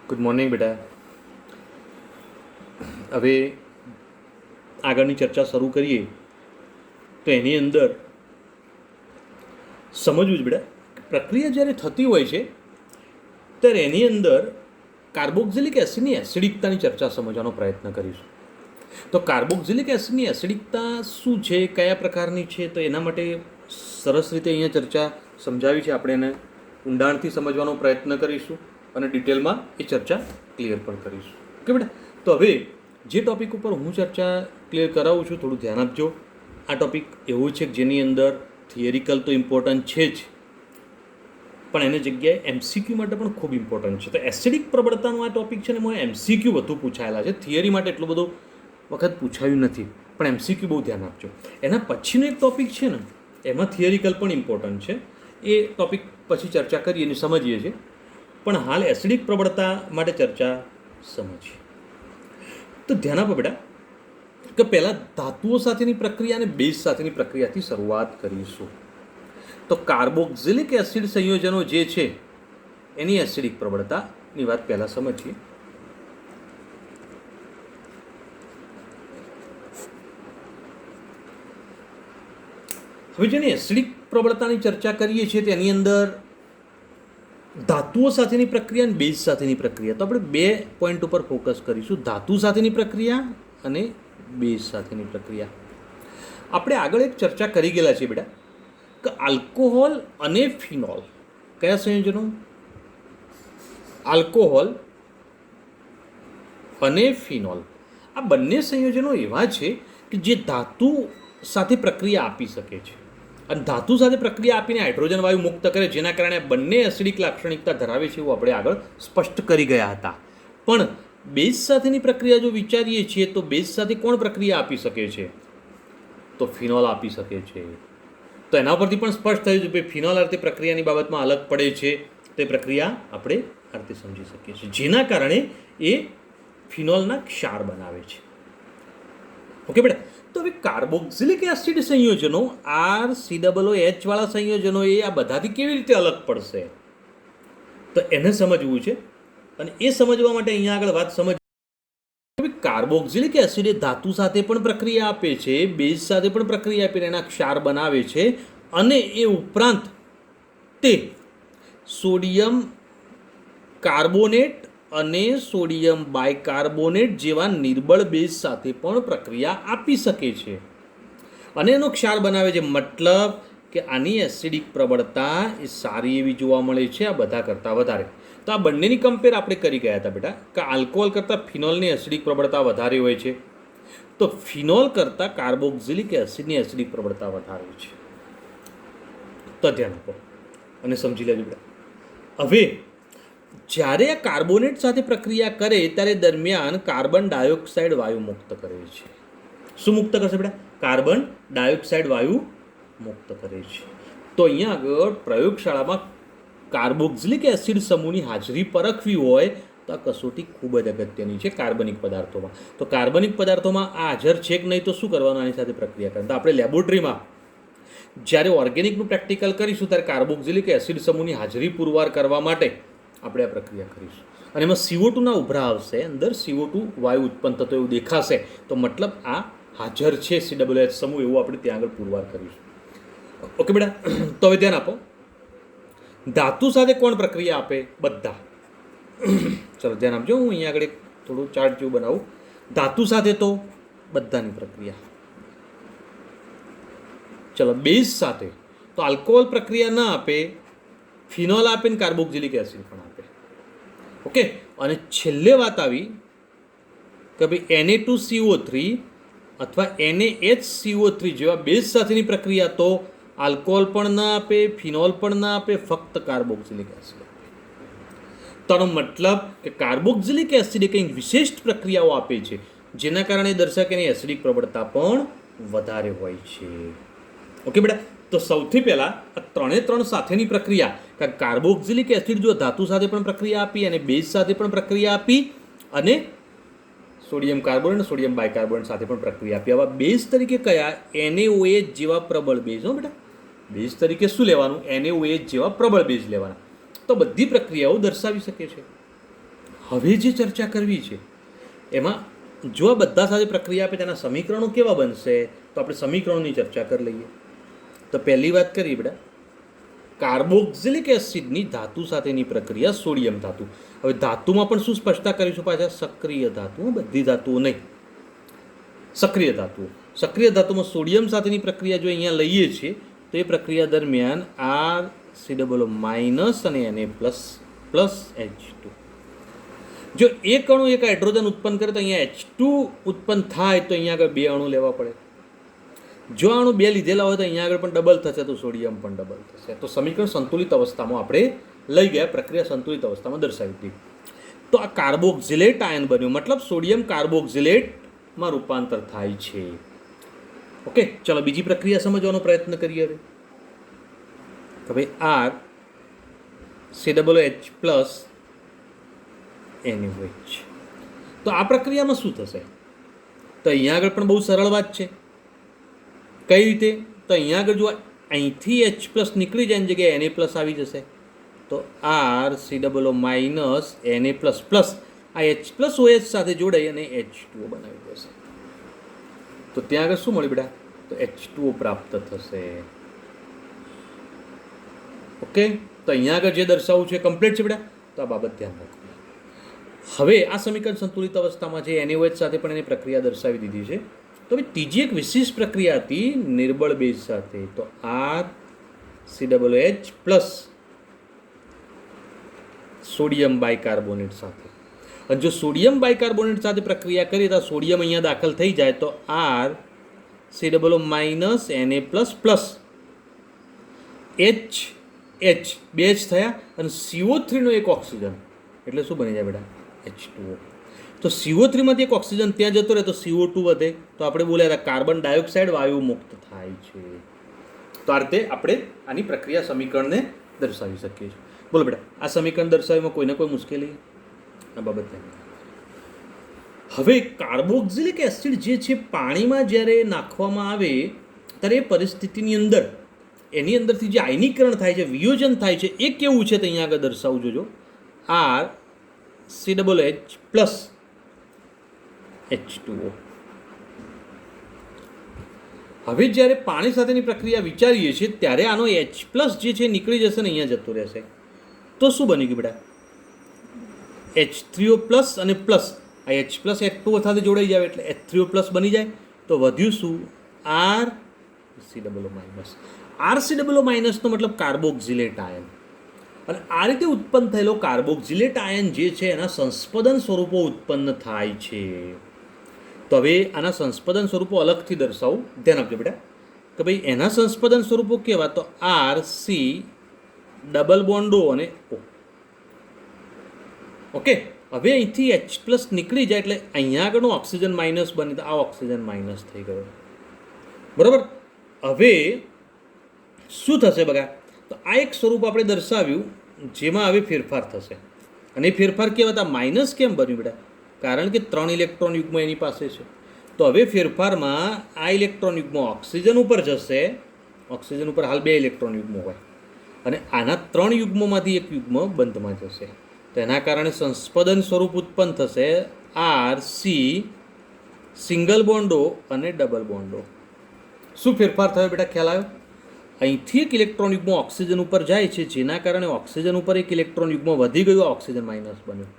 Good morning બેટા. હવે આગળની ચર્ચા શરૂ કરીએ તો એની અંદર સમજવું જ બેટા, પ્રક્રિયા જ્યારે થતી હોય છે ત્યારે એની અંદર કાર્બોક્સિલિક એસિડની એસિડિકતાની ચર્ચા સમજવાનો પ્રયત્ન કરીશું. તો કાર્બોક્સિલિક એસિડની એસિડિકતા શું છે, કયા પ્રકારની છે, તો એના માટે સરસ રીતે અહીંયા ચર્ચા સમજાવી છે. આપણે એને ઊંડાણથી સમજવાનો પ્રયત્ન કરીશું અને ડિટેલમાં એ ચર્ચા ક્લિયર પણ કરીશું. ઓકે બેટા, તો હવે જે ટૉપિક ઉપર હું ચર્ચા ક્લિયર કરાવું છું થોડું ધ્યાન આપજો. આ ટૉપિક એવું છે કે જેની અંદર થિયરિકલ તો ઇમ્પોર્ટન્ટ છે જ, પણ એને જગ્યાએ એમસીક્યુ માટે પણ ખૂબ ઇમ્પોર્ટન્ટ છે. તો એસિડિક પ્રબળતાનો આ ટૉપિક છે ને એમાં એમસીક્યુ વધુ પૂછાયેલા છે, થિયરી માટે એટલું બધું વખત પૂછાયું નથી, પણ એમસીક્યુ બહુ ધ્યાન આપજો. એના પછીનો એક ટૉપિક છે ને એમાં થિયરિકલ પણ ઇમ્પોર્ટન્ટ છે, એ ટૉપિક પછી ચર્ચા કરીએ અને સમજીએ છીએ. પણ હાલ એસિડિક પ્રબળતા માટે ચર્ચા સમજીએ. તો ધ્યાન આપો બેટા કે પહેલાં ધાતુઓ સાથેની પ્રક્રિયા અને બેઝ સાથેની પ્રક્રિયાથી શરૂઆત કરીશું. તો કાર્બોક્સિલિક એસિડ સંયોજનો જે છે એની એસિડિક પ્રબળતાની વાત પહેલાં સમજીએ. હવે જેની એસિડિક પ્રબળતાની ચર્ચા કરીએ છીએ તેની અંદર ધાતુઓ સાથેની પ્રક્રિયા અને બેઝ સાથેની પ્રક્રિયા. તો આપણે બે પોઈન્ટ ઉપર ફોકસ કરીશું, ધાતુ સાથેની પ્રક્રિયા અને બેઝ સાથેની પ્રક્રિયા. આપણે આગળ એક ચર્ચા કરી ગયેલા છીએ બેટા કે આલ્કોહોલ અને ફિનોલ કયા સંયોજનો, આલ્કોહોલ અને ફિનોલ આ બંને સંયોજનો એવા છે કે જે ધાતુ સાથે પ્રક્રિયા આપી શકે છે અને ધાતુ સાથે પ્રક્રિયા આપીને હાઇડ્રોજન વાયુ મુક્ત કરે, જેના કારણે બંને એસિડિક લાક્ષણિકતા ધરાવે છે એવું આપણે આગળ સ્પષ્ટ કરી ગયા હતા. પણ બેઝ સાથેની પ્રક્રિયા જો વિચારીએ છીએ તો બેઝ સાથે કોણ પ્રક્રિયા આપી શકે છે, તો ફિનોલ આપી શકે છે. તો એના પરથી પણ સ્પષ્ટ થયું છે કે ફિનોલ આ રીતે પ્રક્રિયાની બાબતમાં અલગ પડે છે, તે પ્રક્રિયા આપણે આ રીતે સમજી શકીએ છીએ, જેના કારણે એ ફિનોલના ક્ષાર બનાવે છે. ઓકે બેટા, તો હવે કાર્બોક્સિલિક એસિડ સંયોજનો RCOOH વાળા સંયોજનો એ આ બધાથી કેવી રીતે અલગ પડશે, તો એને સમજવું છે. અને એ સમજવા માટે અહીંયા આગળ વાત સમજ, કાર્બોક્સિલિક એસિડ એ ધાતુ સાથે પણ પ્રક્રિયા આપે છે, બેઝ સાથે પણ પ્રક્રિયા આપીને એના ક્ષાર બનાવે છે, અને એ ઉપરાંત તે સોડિયમ કાર્બોનેટ અને સોડિયમ બાયકાર્બોનેટ જેવા નિર્બળ બેઝ સાથે પણ પ્રક્રિયા આપી શકે છે અને એનો ક્ષાર બનાવે છે. મતલબ કે આની એસિડિક પ્રબળતા એ સારી એવી જોવા મળે છે આ બધા કરતાં વધારે. તો આ બંનેની કમ્પેર આપણે કરી ગયા હતા બેટા કે આલ્કોહોલ કરતાં ફિનોલની એસિડિક પ્રબળતા વધારે હોય છે, તો ફિનોલ કરતાં કાર્બોક્સિલિક એસિડની એસિડિક પ્રબળતા વધારે છે. તો ધ્યાન આપો અને સમજી લેજો બેટા. હવે જ્યારે આ કાર્બોનેટ સાથે પ્રક્રિયા કરે ત્યારે દરમિયાન કાર્બન ડાયોક્સાઇડ વાયુ મુક્ત કરે છે. શું મુક્ત કરશે બેટા? કાર્બન ડાયોક્સાઇડ વાયુ મુક્ત કરે છે. તો અહીંયા આગળ પ્રયોગશાળામાં કાર્બોક્સિલિક એસિડ સમૂહની હાજરી પરખવી હોય તો આ કસોટી ખૂબ જ અગત્યની છે કાર્બનિક પદાર્થોમાં. તો કાર્બનિક પદાર્થોમાં આ હાજર છે કે નહીં તો શું કરવાનું, આની સાથે પ્રક્રિયા કરતા. આપણે લેબોરેટરીમાં જ્યારે ઓર્ગેનિકનું પ્રેક્ટિકલ કરીશું ત્યારે કાર્બોક્સિલિક એસિડ સમૂહની હાજરી પુરવાર કરવા માટે આપણે આ પ્રક્રિયા કરીશું અને એમાં CO2 ના ઉભરા આવશે, અંદર CO2 વાયુ ઉત્પન્ન થતો એવું દેખાશે, તો મતલબ આ હાજર છે COOH સમૂહ, એવું આપણે ત્યાં આગળ પુરવાર કરીશું. ઓકે બેટા, તો હવે ધ્યાન આપો. ધાતુ સાથે કોણ પ્રક્રિયા આપે? બધા. ચલો ધ્યાન આપજો, હું અહીંયા આગળ એક થોડું ચાર્ટ જેવું બનાવું. ધાતુ સાથે તો બધાની પ્રક્રિયા. ચલો બેઝ સાથે તો આલ્કોહોલ પ્રક્રિયા ના આપે, ફિનોલ આપે ને કાર્બોક્સિલિક એસિડ પણ આપે. ઓકે, અને છેલ્લે વાત આવી કે ભાઈ Na2CO3 અથવા NaHCO3 જેવા બેઝ સાથેની પ્રક્રિયા તો આલ્કોહોલ પણ ના આપે, ફિનોલ પણ ના આપે, ફક્ત કાર્બોક્સિલિક એસિડ આપે. તેનો મતલબ કે કાર્બોક્સિલિક એસિડ કંઈક વિશિષ્ટ પ્રક્રિયાઓ આપે છે જેના કારણે દર્શક એની એસિડિક પ્રબળતા પણ વધારે હોય છે. ઓકે બેટા, તો સૌથી પહેલાં આ ત્રણ સાથેની પ્રક્રિયા, કારણ કાર્બોક્સિલિક એસિડ જો ધાતુ સાથે પણ પ્રક્રિયા આપી અને બેઝ સાથે પણ પ્રક્રિયા આપી અને સોડિયમ કાર્બોનેટ સોડિયમ બાયકાર્બોનેટ સાથે પણ પ્રક્રિયા આપી. આવા બેઝ તરીકે કયા? NaOH જેવા પ્રબળ બેઝ. હો બેટા, બેઝ તરીકે શું લેવાનું? NaOH જેવા પ્રબળ બેઝ લેવાના. તો બધી પ્રક્રિયાઓ દર્શાવી શકે છે. હવે જે ચર્ચા કરવી છે એમાં જો આ બધા સાથે પ્રક્રિયા આપે તેના સમીકરણો કેવા બનશે, તો આપણે સમીકરણોની ચર્ચા કરી લઈએ. તો પહેલી વાત કરીએ બેટા, કાર્બોક્સિલિક એસિડની ધાતુ સાથેની પ્રક્રિયા સોડિયમ ધાતુ. હવે ધાતુમાં પણ શું સ્પષ્ટતા કરીશું પાછા, સક્રિય ધાતુ, બધી ધાતુઓ નહીં, સક્રિય ધાતુઓ. સક્રિય ધાતુમાં સોડિયમ સાથેની પ્રક્રિયા જો અહીંયા લઈએ છીએ તો એ પ્રક્રિયા દરમિયાન RCOO માઇનસ અને Na++H2. જો એક અણુ એક હાઇડ્રોજન ઉત્પન્ન કરે તો અહીંયા H2 ઉત્પન્ન થાય તો અહીંયા આગળ 2 અણુ લેવા પડે. જો અણુ 2 લીધેલા હોય તો અહીંયા આગળ પણ ડબલ થશે, તો સોડિયમ પણ ડબલ થશે. તો સમીકરણ સંતુલિત અવસ્થામાં આપણે લઈ ગયા, પ્રક્રિયા સંતુલિત અવસ્થામાં દર્શાવી હતી. તો આ કાર્બોક્સિલેટ આયન બન્યું, મતલબ સોડિયમ કાર્બોક્સિલેટમાં રૂપાંતર થાય છે. ઓકે, ચલો બીજી પ્રક્રિયા સમજવાનો પ્રયત્ન કરીએ. હવે RCOOH+ NaOH. તો આ પ્રક્રિયામાં શું થશે, તો અહીંયા આગળ પણ બહુ સરળ વાત છે. કઈ રીતે, તો અહીંયા આગળ જો અહીંથી H+ નીકળી જાય એની જગ્યાએ Na+ આવી જશે, તો RCOO માઇનસ Na++ આ H+OH સાથે જોડાઈ અને H2O બનાવી દેશે. તો ત્યાં આગળ શું મળ્યું બેટા, તો H2O પ્રાપ્ત થશે. ઓકે, તો અહીંયા આગળ જે દર્શાવવું છે કમ્પ્લીટ છે બેટા, તો આ બાબત ધ્યાન રાખો. હવે આ સમીકરણ સંતુલિત અવસ્થામાં છે, NaOH સાથે પણ એની પ્રક્રિયા દર્શાવી દીધી છે. તો હવે ત્રીજી એક વિશેષ પ્રક્રિયા હતી નિર્બળ બેઝ સાથે, તો RCOOH+ સોડિયમ બાયકાર્બોનેટ સાથે. અને જો સોડિયમ બાયકાર્બોનેટ સાથે પ્રક્રિયા કરીએ તો સોડિયમ અહીંયા દાખલ થઈ જાય તો RCOO minus Na++ H 2 H થયા અને CO3 નો એક ઓક્સિજન, એટલે શું બની જાય બેટા, H2O. તો CO3 માંથી એક ઓક્સિજન ત્યાં જતો રહે તો CO2 વધે, તો આપણે બોલ્યા હતા કાર્બન ડાયોક્સાઇડ વાયુ મુક્ત થાય છે. તો આ રીતે આપણે આની પ્રક્રિયા સમીકરણને દર્શાવી શકીએ છીએ. બોલો બેટા, આ સમીકરણ દર્શાવવામાં કોઈને કોઈ મુશ્કેલી આ બાબત નહીં. હવે કાર્બોક્સિલિક એસિડ જે છે પાણીમાં જ્યારે નાખવામાં આવે ત્યારે એ પરિસ્થિતિની અંદર એની અંદરથી જે આયનીકરણ થાય છે, વિયોજન થાય છે, એ કેવું છે તો અહીંયા આગળ દર્શાવું જોજો. RCOOH+ H2O. હવે જ્યારે પાણી સાથેની પ્રક્રિયા વિચારીએ છીએ ત્યારે આનો H+ જે છે નીકળી જશે ને અહીંયા જતો રહેશે, તો શું બની ગયું બેટા, H3O+ અને પ્લસ આ H+ H2O સાથે જોડાઈ જાય એટલે H3O+ બની જાય. તો વધ્યું શું, RCOO માઇનસ નો મતલબ કાર્બોક્સિલેટ આયન. અને આ રીતે ઉત્પન્ન થયેલો કાર્બોક્સિલેટ આયન જે છે એના સંસ્પદન સ્વરૂપો ઉત્પન્ન થાય છે. તો હવે આના સંસ્પદન સ્વરૂપો અલગથી દર્શાવું, ધ્યાન આપજો બેટા કે ભાઈ એના સંસ્પદન સ્વરૂપો કેવા, તો RC ડબલ બોન્ડો અને O. ઓકે, હવે અહીંથી H+ નીકળી જાય એટલે અહીંયા આગળનો ઓક્સિજન માઇનસ બની, આ ઓક્સિજન માઇનસ થઈ ગયો, બરાબર. હવે શું થશે બગા, તો આ એક સ્વરૂપ આપણે દર્શાવ્યું જેમાં હવે ફેરફાર થશે. અને એ ફેરફાર કેવા હતા, માઇનસ કેમ બન્યું બેટા, કારણ કે 3 ઇલેક્ટ્રોન યુગ્મ એની પાસે છે. તો હવે ફેરફારમાં આ ઇલેક્ટ્રોન યુગ્મ ઓક્સિજન ઉપર જશે, ઓક્સિજન ઉપર હાલ 2 ઇલેક્ટ્રોન યુગ્મો હોય અને આના 3 યુગ્મોમાંથી એક યુગ્મ બંધમાં જશે. તો એના કારણે સંસ્પદન સ્વરૂપ ઉત્પન્ન થશે RC સિંગલ બોન્ડો અને ડબલ બોન્ડો. શું ફેરફાર થયો બેટા, ખ્યાલ આવ્યો? અહીંથી એક ઇલેક્ટ્રોન યુગ્મ ઓક્સિજન ઉપર જાય છે જેના કારણે ઓક્સિજન ઉપર એક ઇલેક્ટ્રોન યુગ્મ વધી ગયું, ઓક્સિજન માઇનસ બન્યું.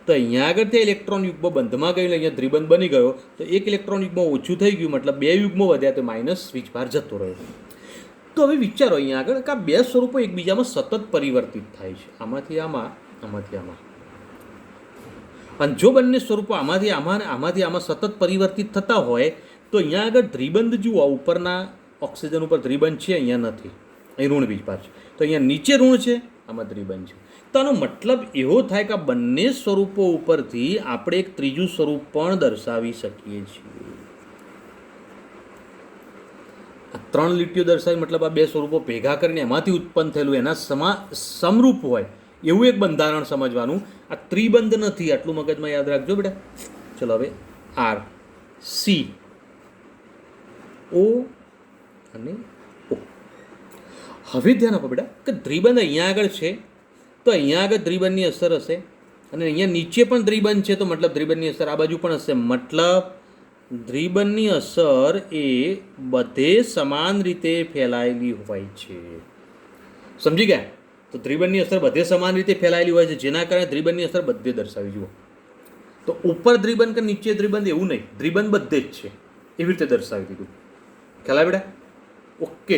તો અહીંયા આગળ તે ઇલેક્ટ્રોન યુગ્મ બંધમાં ગયું, અહીંયા દ્વિબંધ બની ગયો, તો એક ઇલેક્ટ્રોન યુગ્મ ઓછું થઈ ગયું, મતલબ 2 યુગ્મો વધ્યા, તો માઇનસ સ્વિચ બહાર જતો રહ્યો. તો હવે વિચારો અહીંયા આગળ કે આ 2 સ્વરૂપો એકબીજામાં સતત પરિવર્તિત થાય છે, આમાંથી આમાં, આમાંથી આમાં. અને જો બંને સ્વરૂપો આમાંથી આમાં આમાંથી આમાં સતત પરિવર્તિત થતા હોય તો અહીંયા આગળ દ્વિબંધ જુઓ, ઉપરના ઓક્સિજન ઉપર દ્વિબંધ છે, અહીંયા નથી, અહીં ઋણ વીજભાર છે. તો અહીંયા નીચે ઋણ છે, આમાં દ્વિબંધ છે. તો આનો મતલબ એવો થાય કે આ બંને સ્વરૂપો ઉપરથી આપણે એક ત્રીજું સ્વરૂપ પણ દર્શાવી શકીએ છીએ. આ 3 લીટીઓ દર્શાવી મતલબ આ 2 સ્વરૂપો ભેગા કરીને એમાંથી ઉત્પન્ન થયેલું એના સમરૂપ હોય એવું એક બંધારણ સમજવાનું. આ ત્રિબંધ નથી, આટલું મગજમાં યાદ રાખજો બેટા. ચલો હવે RCO અને O. હવે ધ્યાન આપો બેટા કે દ્વિબંધ અહીંયા આગળ છે, તો અહીંયા આગળ દ્વિબંધની અસર હશે અને અહીંયા નીચે પણ દ્વિબંધ છે, તો મતલબ દ્વિબંધની અસર આ બાજુ પણ હશે. મતલબ દ્વિબંધની અસર એ બધે સમાન રીતે ફેલાયેલી હોય છે. સમજી ગયા? તો દ્વિબંધની અસર બધે સમાન રીતે ફેલાયેલી હોય છે, જેના કારણે દ્વિબંધની અસર બધે દર્શાવી. જુઓ તો ઉપર દ્વિબંધ કે નીચે દ્વિબંધ એવું નહીં, દ્વિબંધ બધે જ છે, એવી રીતે દર્શાવી દીધું. ખ્યાલ આવે બેટા? ઓકે.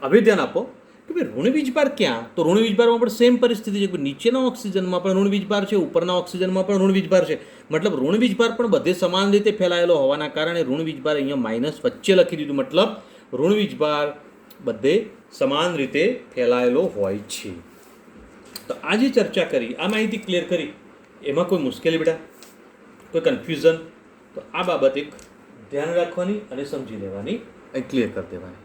હવે ધ્યાન આપો કે ભાઈ ઋણ વીજભાર ક્યાં? તો ઋણ વીજભારમાં પણ સેમ પરિસ્થિતિ છે કે નીચેના ઓક્સિજનમાં પણ ઋણ વીજભાર છે, ઉપરના ઓક્સિજનમાં પણ ઋણ વીજભાર છે. મતલબ ઋણ વીજભાર પણ બધે સમાન રીતે ફેલાયેલો હોવાના કારણે ઋણ વીજભાર અહીંયા માઇનસ વચ્ચે લખી દીધું. મતલબ ઋણ વીજભાર બધે સમાન રીતે ફેલાયેલો હોય છે. તો આ જે ચર્ચા કરી, આ માહિતી ક્લિયર કરી, એમાં કોઈ મુશ્કેલી બેટા, કોઈ કન્ફ્યુઝન? તો આ બાબત એક ધ્યાન રાખવાની અને સમજી લેવાની અને ક્લિયર કરી દેવાની.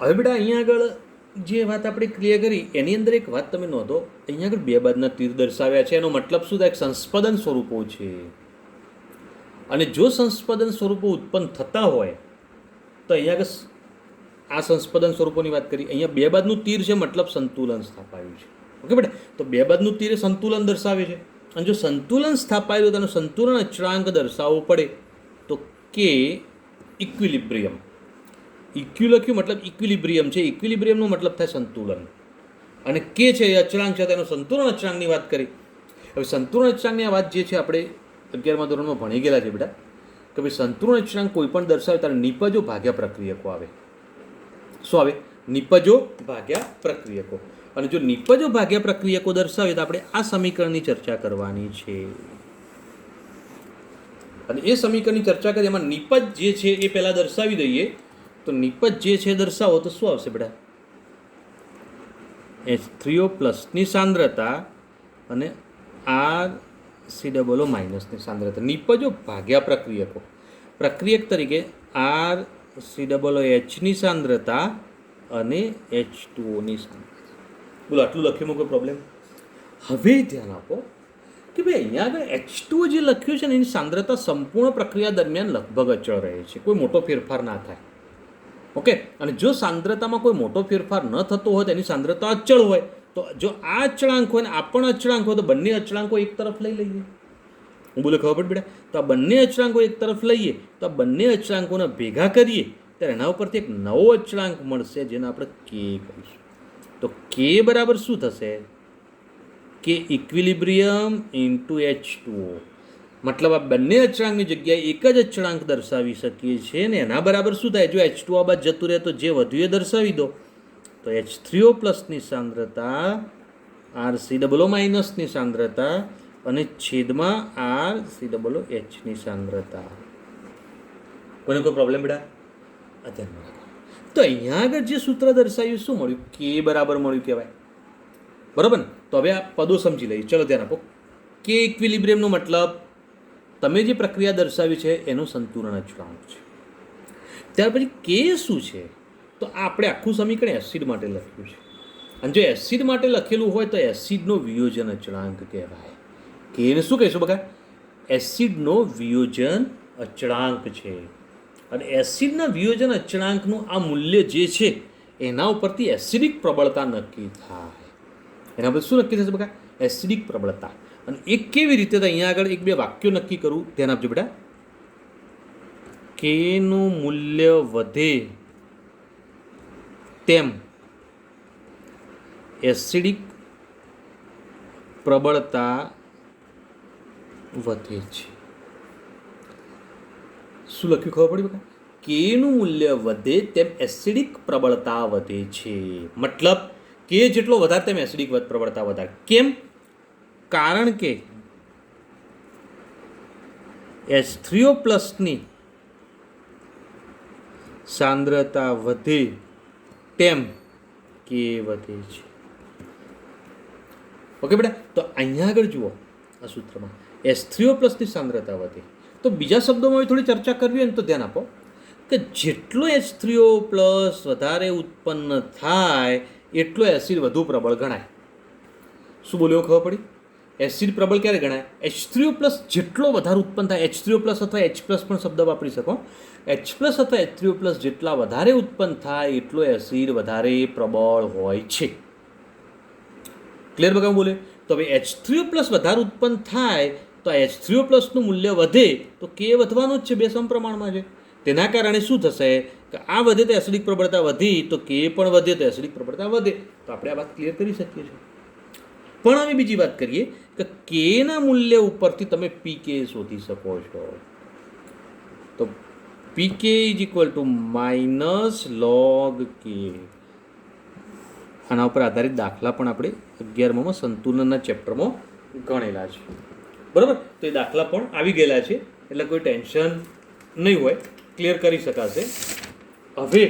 હવે બેટા અહીંયા આગળ જે વાત આપણે ક્લિયર કરી એની અંદર એક વાત તમે નોંધો, અહીંયા આગળ બે બાદના તીર દર્શાવ્યા છે. એનો મતલબ શું થાય? સંસ્પદન સ્વરૂપો છે. અને જો સંસ્પદન સ્વરૂપો ઉત્પન્ન થતા હોય તો અહીંયા આગળ આ સંસ્પદન સ્વરૂપોની વાત કરી, અહીંયા બે બાદનું તીર છે, મતલબ સંતુલન સ્થાપાયું છે. ઓકે બેટા? તો બે બાદનું તીર સંતુલન દર્શાવે છે. અને જો સંતુલન સ્થાપાયું તેનો સંતુલન અચળાંક દર્શાવવો પડે તો કે ઇક્વિલિબ્રિયમ. ઇક્યુ લખ્યું મતલબ ઇક્વિલિબ્રિયમ છે. ઇક્વિલિબ્રિયમનો મતલબ થાય સંતુલન. અને કે છે એ અચળાંક છે, તેનો સંતુલન અચળાંકની વાત કરી. હવે સંતુલન અચળાંકની આ વાત જે છે આપણે 11મા ધોરણમાં ભણી ગયેલા છે બેટા, કે ભાઈ સંતુલન અચળાંક કોઈ પણ દર્શાવે ત્યારે નિપજો ભાગ્યા પ્રક્રિયકો આવે. શું આવે? નિપજો ભાગ્યા પ્રક્રિયકો. અને જો નિપજો ભાગ્યા પ્રક્રિયકો દર્શાવે તો આપણે આ સમીકરણની ચર્ચા કરવાની છે. અને એ સમીકરણની ચર્ચા કરીએ, એમાં નિપજ જે છે એ પહેલાં દર્શાવી દઈએ. તો નિપજ જે છે દર્શાવો તો શું આવશે બેટા? H3O પ્લસની સાંદ્રતા અને RCOO માઇનસની સાંદ્રતા. નિપજો ભાગ્યા પ્રક્રિયકો. પ્રક્રિયક તરીકે RCOOHની સાંદ્રતા અને H2Oની સાંદ્રતા. બોલો આટલું લખ્યું કોઈ પ્રોબ્લેમ? હવે ધ્યાન આપો કે ભાઈ અહીંયા આગળ H2O જે લખ્યું છે ને એની સાંદ્રતા સંપૂર્ણ પ્રક્રિયા દરમિયાન લગભગ અચળ રહે છે, કોઈ મોટો ફેરફાર ના થાય. ઓકે. અને જો સાંદ્રતામાં કોઈ મોટો ફેરફાર ન થતો હોય તો એની સાંદ્રતા અચળ હોય. તો જો આ અચળાંક હોય ને આ પણ અચળાંક હોય તો બંને અચળાંકો એક તરફ લઈ લઈએ. હું બોલે ખબર પડી બેટા? તો આ બંને અચળાંકો એક તરફ લઈએ તો આ બંને અચળાંકોને ભેગા કરીએ ત્યારે એના ઉપરથી એક નવો અચળાંક મળશે જેને આપણે કે કહીશું. તો કે બરાબર શું થશે? કે ઇક્વિલિબ્રિયમ ઇન્ટુ H2O. મતલબ આ બંને અચળાંકની જગ્યાએ એક જ અચળાંક દર્શાવી શકીએ છીએ ને એના બરાબર શું થાય? જો H2O બાદ જતું રહે તો જે વધ્યું એ દર્શાવી દો. તો H3O પ્લસની સાંદ્રતા, RCOO માઇનસની સાંદ્રતા અને છેદમાં RCOOHની સાંદ્રતા. કોઈને કોઈ પ્રોબ્લેમ બેટા? ધ્યાનમાં રાખો. તો અહીંયા આગળ જે સૂત્ર દર્શાવ્યું શું મળ્યું? કે બરાબર મળ્યું કહેવાય. બરાબર ને? તો હવે આ પદો સમજી લઈએ. ચલો ધ્યાન આપો. કે ઇક્વિલિબ્રિયમનો મતલબ તમે જે પ્રક્રિયા દર્શાવી છે એનું સંતુલન અચળાંક છે. ત્યાર પછી કે શું છે? તો આપણે આખું સમીકરણ એસિડ માટે લખ્યું છે. અને જો એસિડ માટે લખેલું હોય તો એસિડનો વિયોજન અચળાંક કહેવાય. કે એને શું કહીશું બકા? એસિડનો વિયોજન અચળાંક છે. અને એસિડના વિયોજન અચળાંકનું આ મૂલ્ય જે છે એના ઉપરથી એસિડિક પ્રબળતા નક્કી થાય. એના પર શું નક્કી થશે બકા? એસિડિક પ્રબળતા. અને એક કેવી રીતે? તો અહીંયા આગળ એક બે વાક્યો નક્કી કરું, ધ્યાન આપજો બેટા. કેનું મૂલ્ય વધે તેમ એસિડિક પ્રબળતા વધે છે. શું લખ્યું ખબર પડી બકા? કેનું મૂલ્ય વધે તેમ એસિડિક પ્રબળતા વધે છે. મતલબ કે જેટલો વધારે તેમ એસિડિક પ્રબળતા વધારે. કેમ? કારણ કે H3O પ્લસની સાંદ્રતા વધે તેમ કે વધે છે. ઓકે બેટા? તો અહીંયા આગળ જુઓ આ સૂત્રમાં H3O પ્લસની સાંદ્રતા વધે. તો બીજા શબ્દોમાં થોડી ચર્ચા કરવી હોય ને તો ધ્યાન આપો કે જેટલો H3O પ્લસ વધારે ઉત્પન્ન થાય એટલો એસિડ વધુ પ્રબળ ગણાય. શું બોલ્યો ખબર પડી? એસિડ પ્રબળ ક્યારે ગણાય? H3O પ્લસ જેટલો વધારે ઉત્પન્ન થાય, H3O પ્લસ અથવા H પ્લસ પણ શબ્દ વાપરી શકો. H પ્લસ અથવા H3O પ્લસ જેટલા વધારે ઉત્પન્ન થાય એટલો એસિડ વધારે પ્રબળ હોય છે. ક્લિયર બગાવ બોલે? તો હવે H3O પ્લસ વધારે ઉત્પન્ન થાય તો આ H3O પ્લસનું મૂલ્ય વધે તો કે વધવાનું જ છે, બે સમપ્રમાણમાં છે. તેના કારણે શું થશે કે આ વધે તો એસિડિક પ્રબળતા વધી તો કે પણ વધે તો એસિડિક પ્રબળતા વધે. તો આપણે આ વાત ક્લિયર કરી શકીએ છીએ. પણ હવે બીજી વાત કરીએ કે કેના મૂલ્ય ઉપરથી તમે પીકે શોધી શકો છો. તો P K is equal to minus log K. આના ઉપર આધારિત દાખલા પણ આપણે 11માં સંતુલનના ચેપ્ટરમાં ગણેલા છે. બરાબર, તો એ દાખલા પણ આવી ગયેલા છે, એટલે કોઈ ટેન્શન નહીં હોય, ક્લિયર કરી શકાશે. હવે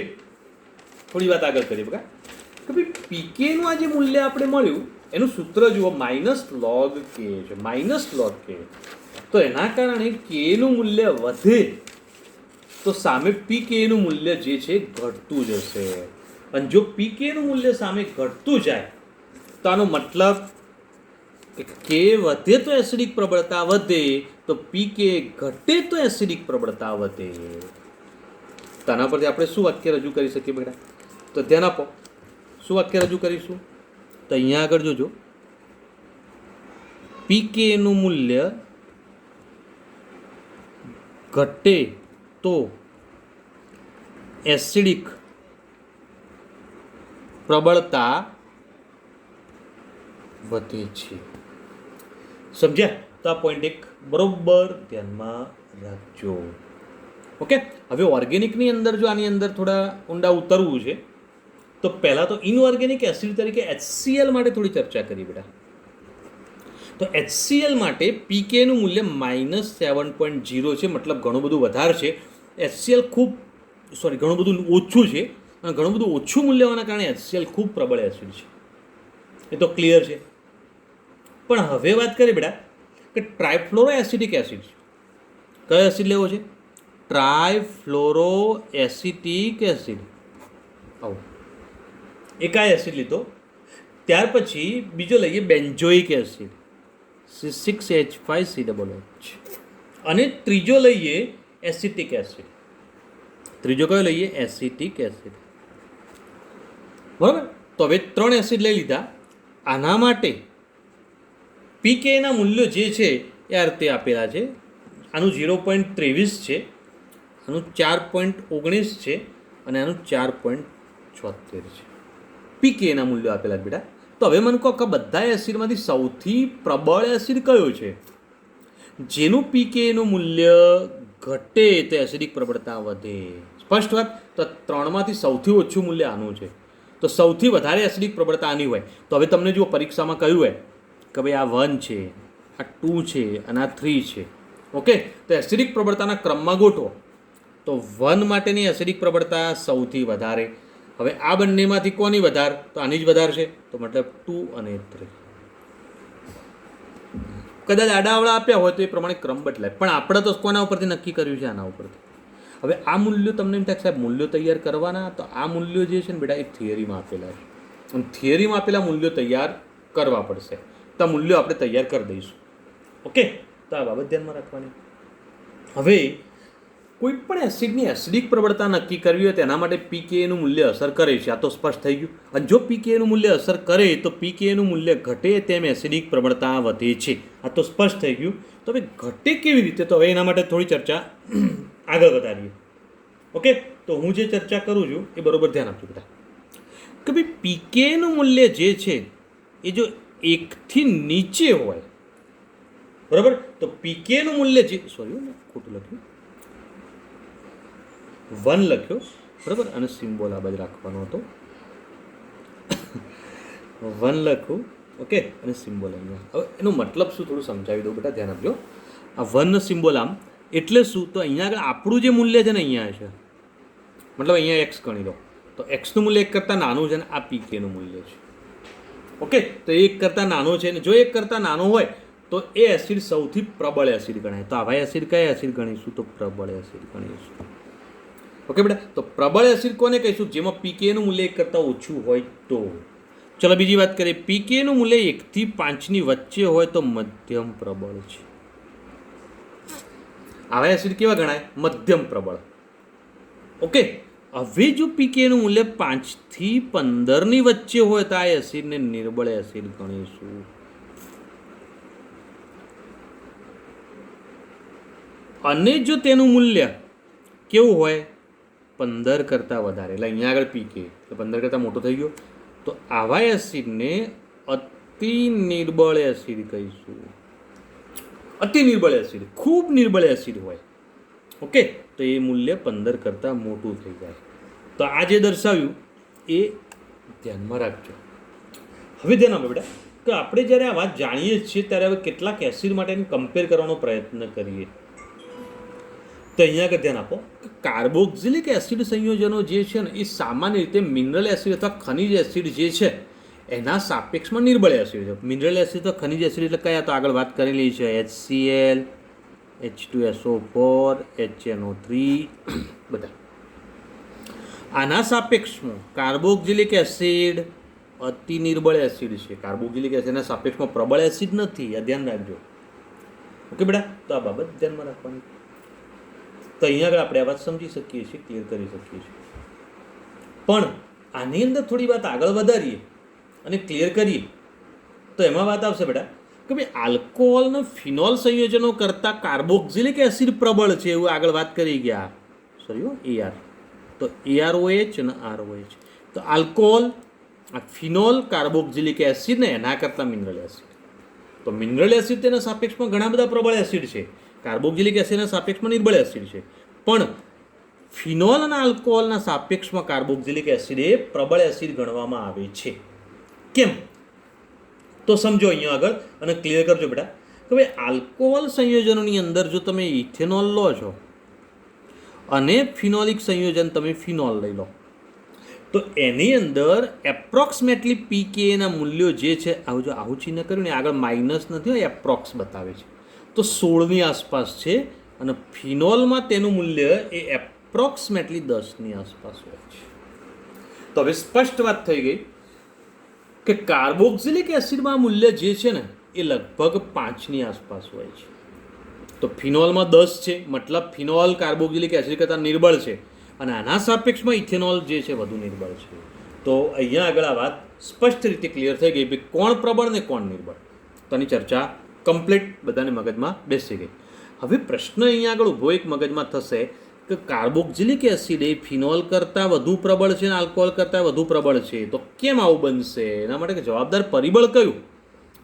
થોડી વાત આગળ કરીએ બકા કે ભાઈ પીકેનું આ જે મૂલ્ય આપણે મળ્યું એનું સૂત્ર જુઓ, માઇનસ લોગ કે છે, માઇનસ લોગ કે. તો એના કારણે કેનું મૂલ્ય વધે તો સામે પીકેનું મૂલ્ય જે છે ઘટતું જશે. અને જો પીકેનું મૂલ્ય સામે ઘટતું જાય તો આનો મતલબ કે વધે તો એસિડિક પ્રબળતા વધે, તો પીકે ઘટે તો એસિડિક પ્રબળતા વધે. તેના પરથી આપણે શું વાક્ય રજૂ કરી શકીએ બેટા? તો ધ્યાન આપો, શું વાક્ય રજૂ કરીશું? તો અહીંયા આગળ જોજો, પીકેનું મૂલ્ય ઘટે તો એસિડિક પ્રબળતા વધે છે. સમજ્યા? તો આ પોઈન્ટ એક બરોબર ધ્યાનમાં રાખજો. ઓકે, હવે ઓર્ગેનિકની અંદર જો આની અંદર થોડા ઊંડા ઉતરવું છે તો પહેલાં તો ઇનઓર્ગેનિક એસિડ તરીકે HCl માટે થોડી ચર્ચા કરી બેટા. તો HCl માટે પીકેનું મૂલ્ય -7.0 છે, મતલબ ઘણું બધું વધારે છે. HCl ઘણું બધું ઓછું છે, અને ઘણું બધું ઓછું મૂલ્ય હોવાના કારણે HCl ખૂબ પ્રબળ એસિડ છે. એ તો ક્લિયર છે. પણ હવે વાત કરીએ બેટા કે ટ્રાયફ્લોરો એસિટિક એસિડ છે. કયો એસિડ લેવો છે? ટ્રાયફ્લોરો એસિટિક એસિડ. આવો એક આ એસિડ લીધો, ત્યાર પછી બીજો લઈએ બેન્ઝોઇક એસિડ C6H5COOH, અને ત્રીજો લઈએ એસિટિક એસિડ. ત્રીજો કયો લઈએ? Acetic acid. બરાબર, તો હવે 3 એસિડ લઈ લીધા. આના માટે પીકેના મૂલ્યો જે છે એ આ રીતે આપેલા છે. આનું 0.23 છે, આનું 4.19 છે, અને આનું 4.76 છે. પીકેના મૂલ્યો આપેલા બેટા. તો હવે મને કહો કે બધા એસિડમાંથી સૌથી પ્રબળ એસિડ કયો છે? જેનું પીકેનું મૂલ્ય ઘટે તો એસિડિક પ્રબળતા વધે. સ્પષ્ટ વાત? તો 3માંથી સૌથી ઓછું મૂલ્ય આનું છે, તો સૌથી વધારે એસિડિક પ્રબળતા આની હોય. તો હવે તમને જુઓ પરીક્ષામાં કહ્યું હોય કે ભાઈ આ 1 છે, આ 2 છે, અને આ 3 છે. ઓકે, તો એસિડિક પ્રબળતાના ક્રમમાં ગોઠવો તો 1 માટેની એસિડિક પ્રબળતા સૌથી વધારે. હવે આ બંનેમાંથી કોની વધારે? તો આની જ વધારે છે, તો મતલબ 2 અને 3. કદાચ આડાવડા આપ્યા હોય તો એ પ્રમાણે ક્રમ બદલાય, પણ આપણે તો કોના ઉપરથી નક્કી કર્યું છે? આના ઉપરથી. હવે આ મૂલ્યો તમને એમ થાય સાહેબ મૂલ્યો તૈયાર કરવાના, તો આ મૂલ્યો જે છે ને બેટા એ થિયરીમાં આપેલા છે, અને થિયરીમાં આપેલા મૂલ્યો તૈયાર કરવા પડશે. તો આ મૂલ્યો આપણે તૈયાર કરી દઈશું. ઓકે, તો આ બાબત ધ્યાનમાં રાખવાની. હવે કોઈ પણ એસિડની એસિડિક પ્રબળતા નક્કી કરવી હોય તેના માટે પીકેનું મૂલ્ય અસર કરે છે. આ તો સ્પષ્ટ થઈ ગયું. અને જો પીકેનું મૂલ્ય અસર કરે તો પીકેનું મૂલ્ય ઘટે તેમ એસિડિક પ્રબળતા વધે છે. આ તો સ્પષ્ટ થઈ ગયું. તો હવે ઘટે કેવી રીતે? તો હવે એના માટે થોડી ચર્ચા આગળ વધારીએ. ઓકે, તો હું જે ચર્ચા કરું છું એ બરોબર ધ્યાન આપજો બેટા કે ભાઈ પીકેનું મૂલ્ય જે છે એ જો 1થી નીચે હોય, બરાબર, તો પીકેનું મૂલ્ય જે ખોટું લખ્યું, 1 લખ્યો, બરાબર, અને સિમ્બોલ આ બાજુ રાખવાનો હતો. 1 લખું, ઓકે, અને સિમ્બોલ અહીંયા. હવે એનો મતલબ શું થોડું સમજાવી દઉં બેટા, ધ્યાન આપજો. આ 1 સિમ્બોલ આમ એટલે શું? તો અહીંયા આગળ આપણું જે મૂલ્ય છે ને અહીંયા છે, મતલબ અહીંયા એક્સ ગણી લો, તો એક્સનું મૂલ્ય 1 કરતાં નાનું છે, ને આ પીકેનું મૂલ્ય છે. ઓકે, તો 1 કરતાં નાનો છે, ને જો 1 કરતાં નાનો હોય તો એ એસિડ સૌથી પ્રબળ એસિડ ગણાય. તો આવા એસિડ કયા એસિડ ગણીશું? તો પ્રબળ એસિડ ગણીશું. ઓકે બેટા, તો પ્રબળ એસિડ કોને કહીશું? જેમાં પીકેનું મૂલ્ય 1 કરતાં ઓછું હોય તો. ચલો બીજી વાત કરીએ. પીકેનું મૂલ્ય 1 થી 5ની વચ્ચે હોય તો મધ્યમ પ્રબળ છે. આવા એસિડ કેવા ગણાય? મધ્યમ પ્રબળ. ઓકે, હવે જો પીકેનું મૂલ્ય 5 થી 15ની વચ્ચે હોય તો આ એસિડને નિર્બળ એસિડ ગણીશું. અને જો તેનું મૂલ્ય કેવું હોય 15 કરતાં વધારે, એટલે અહીંયા આગળ પીકે એટલે 15 કરતાં મોટો થઈ ગયો, તો આવા એસિડને અતિ નિર્બળ એસિડ કહીશું. અતિ નિર્બળ એસિડ, ખૂબ નિર્બળ એસિડ હોય, ઓકે, તો એ મૂલ્ય 15 કરતાં મોટું થઈ જાય. તો આ જે દર્શાવ્યું એ ધ્યાનમાં રાખજો. હવે ધ્યાન આપો બેટા કે આપણે જ્યારે આ વાત જાણીએ છીએ ત્યારે હવે કેટલાક એસિડ માટે કમ્પેર કરવાનો પ્રયત્ન કરીએ. તો અહીંયા આગળ ધ્યાન આપો કે કાર્બોક્સિલિક એસિડ સંયોજનો જે છે ને એ સામાન્ય રીતે મિનરલ એસિડ અથવા ખનિજ એસિડ જે છે એના સાપેક્ષમાં નિર્બળ એસિડ છે. મિનરલ એસિડ તો ખનિજ એસિડ એટલે કયા, તો આગળ વાત કરેલી છે, HCl, H2SO4, HNO3 બધા. આના સાપેક્ષમાં કાર્બોક્સિલિક એસિડ અતિ નિર્બળ એસિડ છે. કાર્બોક્સિલિક એસિડના સાપેક્ષમાં પ્રબળ એસિડ નથી, આ ધ્યાન રાખજો. ઓકે બેટા, તો આ બાબત ધ્યાનમાં રાખવાની. તો અહીંયા આગળ આપણે આ વાત સમજી શકીએ છીએ, ક્લિયર કરી શકીએ છીએ. પણ આની અંદર થોડી વાત આગળ વધારીએ અને ક્લિયર કરીએ તો એમાં વાત આવશે બેટા કે ભાઈ આલ્કોહોલ અને ફિનોલ સંયોજનો કરતાં કાર્બોક્સિલિક એસિડ પ્રબળ છે એવું આગળ વાત કરી ગયા. સોરી AR, તો AROH અને ROH. તો આલ્કોહોલ, આ ફિનોલ, કાર્બોક્સિલિક એસિડ ને એના કરતાં મિનરલ એસિડ. તો મિનરલ એસિડ તેના સાપેક્ષમાં ઘણા બધા પ્રબળ એસિડ છે, કાર્બોક્સિલિક એસિડના સાપેક્ષમાં નિર્બળ એસિડ છે, પણ ફિનોલ અને આલ્કોહોલના સાપેક્ષમાં કાર્બોક્સિલિક એસિડ એ પ્રબળ એસિડ ગણવામાં આવે છે. કેમ? તો સમજો અહીંયા આગળ અને ક્લિયર કરજો બેટા કે ભાઈ આલ્કોહોલ સંયોજનોની અંદર જો તમે ઇથેનોલ લો છો અને ફિનોલિક સંયોજન તમે ફિનોલ લઈ લો તો એની અંદર એપ્રોક્સિમેટલી પીકેના મૂલ્યો જે છે, આવું ચિહ્ન કર્યું ને આગળ માઇનસ નથી હોય, એપ્રોક્સ બતાવે છે, તો 16ની આસપાસ છે અને ફિનોલમાં તેનું મૂલ્ય એ એપ્રોક્સિમેટલી 10ની આસપાસ હોય છે. તો હવે સ્પષ્ટ વાત થઈ ગઈ કે કાર્બોક્સિલિક એસિડમાં મૂલ્ય જે છે ને એ લગભગ 5ની આસપાસ હોય છે. તો ફિનોલમાં 10 છે, મતલબ ફિનોલ કાર્બોક્સિલિક એસિડ કરતાં નિર્બળ છે અને આના સાપેક્ષમાં ઇથેનોલ જે છે વધુ નિર્બળ છે. તો અહીંયા આગળ આ વાત સ્પષ્ટ રીતે ક્લિયર થઈ ગઈ કે કોણ પ્રબળ ને કોણ નિર્બળ. તો આની ચર્ચા કમ્પ્લીટ બધાને મગજમાં બેસી ગઈ. હવે પ્રશ્ન અહીંયા આગળ ઊભો એક મગજમાં થશે કે કાર્બોક્સિલિક એસિડ એ ફિનોલ કરતાં વધુ પ્રબળ છે અને આલ્કોહોલ કરતાં વધુ પ્રબળ છે, તો કેમ આવું બનશે? એના માટે જવાબદાર પરિબળ કયું?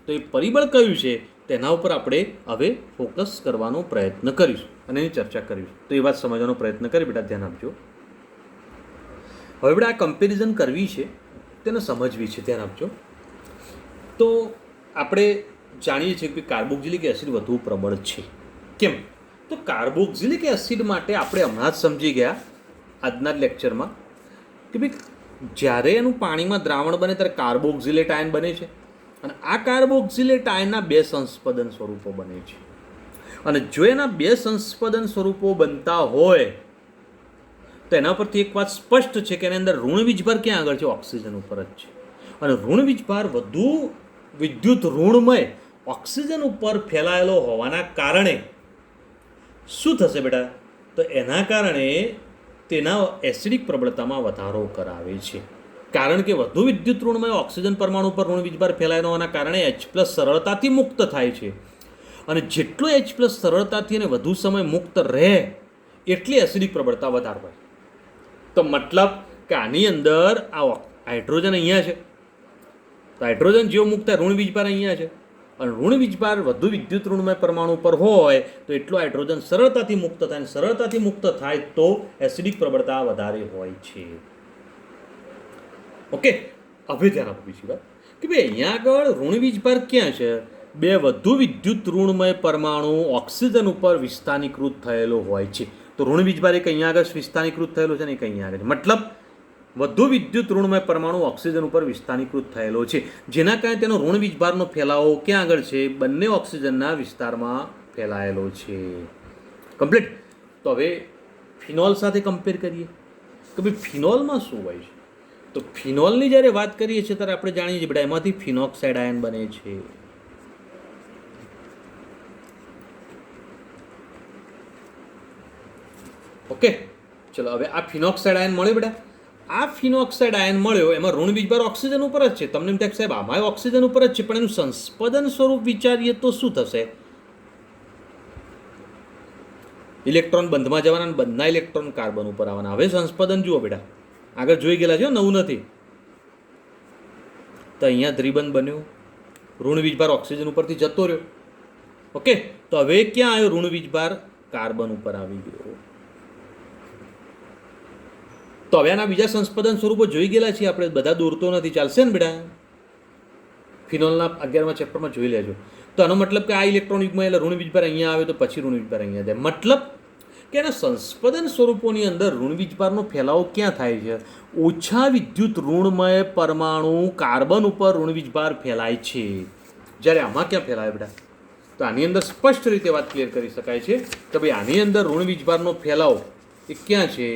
તો એ પરિબળ કયું છે તેના ઉપર આપણે હવે ફોકસ કરવાનો પ્રયત્ન કરીશું અને એની ચર્ચા કરીશું. તો એ વાત સમજવાનો પ્રયત્ન કરી બેટા, ધ્યાન આપજો. હવે બેટા આ કમ્પેરિઝન કરવી છે, તેને સમજવી છે, ધ્યાન આપજો. તો આપણે જાણીએ છીએ કે કાર્બોક્સિલિક એસિડ વધુ પ્રબળ છે. કેમ? તો કાર્બોક્સિલિક એસિડ માટે આપણે હમણાં જ સમજી ગયા આજના જ લેક્ચરમાં કે ભાઈ જ્યારે એનું પાણીમાં દ્રાવણ બને ત્યારે કાર્બોક્સિલેટ આયન બને છે અને આ કાર્બોક્સિલેટ આયનના 2 સંસ્પદન સ્વરૂપો બને છે. અને જો એના 2 સંસ્પદન સ્વરૂપો બનતા હોય તો એના પરથી એક વાત સ્પષ્ટ છે કે એની અંદર ઋણ વીજભાર ક્યાં આગળ છે? ઓક્સિજન ઉપર જ છે. અને ઋણ વીજભાર વધુ વિદ્યુત ઋણમય ઓક્સિજન ઉપર ફેલાયેલો હોવાના કારણે શું થશે બેટા? તો એના કારણે તેના એસિડિક પ્રબળતામાં વધારો કરાવે છે. કારણ કે વધુ વિદ્યુત ઋણમય ઓક્સિજન પરમાણુ પર ઋણ વીજભાર ફેલાયેલો હોવાના કારણે H+ સરળતાથી મુક્ત થાય છે. અને જેટલો H+ સરળતાથી અને વધુ સમય મુક્ત રહે એટલી એસિડિક પ્રબળતા વધારે હોય. તો મતલબ કે આની અંદર આ હાઇડ્રોજન અહીંયા છે, તો હાઇડ્રોજન જેવો મુક્ત થાય, ઋણ વીજભાર અહીંયા છે અને ઋણ વીજભાર વધુ વિદ્યુત ઋણમય પરમાણુ પર હોય તો એટલો હાઇડ્રોજન સરળતાથી મુક્ત થાય, અને સરળતાથી મુક્ત થાય તો એસિડિક પ્રબળતા વધારે હોય છે. ઓકે, હવે ધ્યાન આપો બીજી વાત કે ભાઈ અહીંયા આગળ ઋણ વીજભાર ક્યાં છે? 2 વધુ વિદ્યુત ઋણમય પરમાણુ ઓક્સિજન ઉપર વિસ્થાનીકૃત થયેલો હોય છે. તો ઋણ વીજભાર એક અહીંયા આગળ વિસ્થાનીકૃત થયેલો છે ને એક અહીંયા આગળ, મતલબ વધુ વિદ્યુત ઋણમય પરમાણુ ઓક્સિજન ઉપર વિસ્થાનીકૃત થયેલો છે, જેના કારણે તેનો ઋણ વીજભારનો ફેલાવો ક્યાં આગળ છે? બંને ઓક્સિજનના વિસ્તારમાં ફેલાયેલો છે. કમ્પ્લીટ. તો હવે ફિનોલ સાથે કમ્પેર કરીએ કે ભાઈ ફિનોલમાં શું હોય છે? તો ફિનોલની જ્યારે વાત કરીએ છીએ ત્યારે આપણે જાણીએ છીએ બેટા એમાંથી ફિનોક્સાઇડ આયન બને છે. ઓકે, ચલો હવે આ ફિનોક્સાઇડ આયન મળ્યો બેટા. આ ફિનોક્સાઇડ આયન મળ્યો, એમાં ઋણ વીજભાર ઓક્સિજન ઉપર જ છે. તમને એમ થાય સાહેબ આમાં ઓક્સિજન ઉપર જ છે, પણ એનું સંસ્પદન સ્વરૂપ વિચારીએ તો શું થશે? ઇલેક્ટ્રોન બંધમાં જવાના અને બંધના ઇલેક્ટ્રોન કાર્બન ઉપર આવવાના. હવે સંસ્પંદન જુઓ બેટા, આગળ જોઈ ગયેલા છે, નવું નથી. તો અહીંયા દ્વિબંધ બન્યો, ઋણ વીજભાર ઓક્સિજન ઉપરથી જતો રહ્યો. ઓકે, તો હવે ક્યાં આવ્યો? ઋણ વીજભાર કાર્બન ઉપર આવી ગયો. તો હવે આના બીજા સંસ્પંદન સ્વરૂપો જોઈ ગયેલા છીએ આપણે, બધા દોરતો નથી, ચાલશે ને બેટા? ફિનોલના 11મા ચેપ્ટરમાં જોઈ લેજો. તો આનો મતલબ કે આ ઇલેક્ટ્રોન યુગ્મ એટલે ઋણ વીજભાર અહીંયા આવે તો પછી ઋણ વીજભાર અહીંયા જાય. મતલબ કે એના સંસ્પંદન સ્વરૂપોની અંદર ઋણ વીજભારનો ફેલાવો ક્યાં થાય છે? ઓછા વિદ્યુત ઋણમય પરમાણુ કાર્બન ઉપર ઋણ વીજભાર ફેલાય છે. જ્યારે આમાં ક્યાં ફેલાય બેટા? તો આની અંદર સ્પષ્ટ રીતે વાત ક્લિયર કરી શકાય છે કે ભાઈ આની અંદર ઋણ વીજભારનો ફેલાવો એ ક્યાં છે?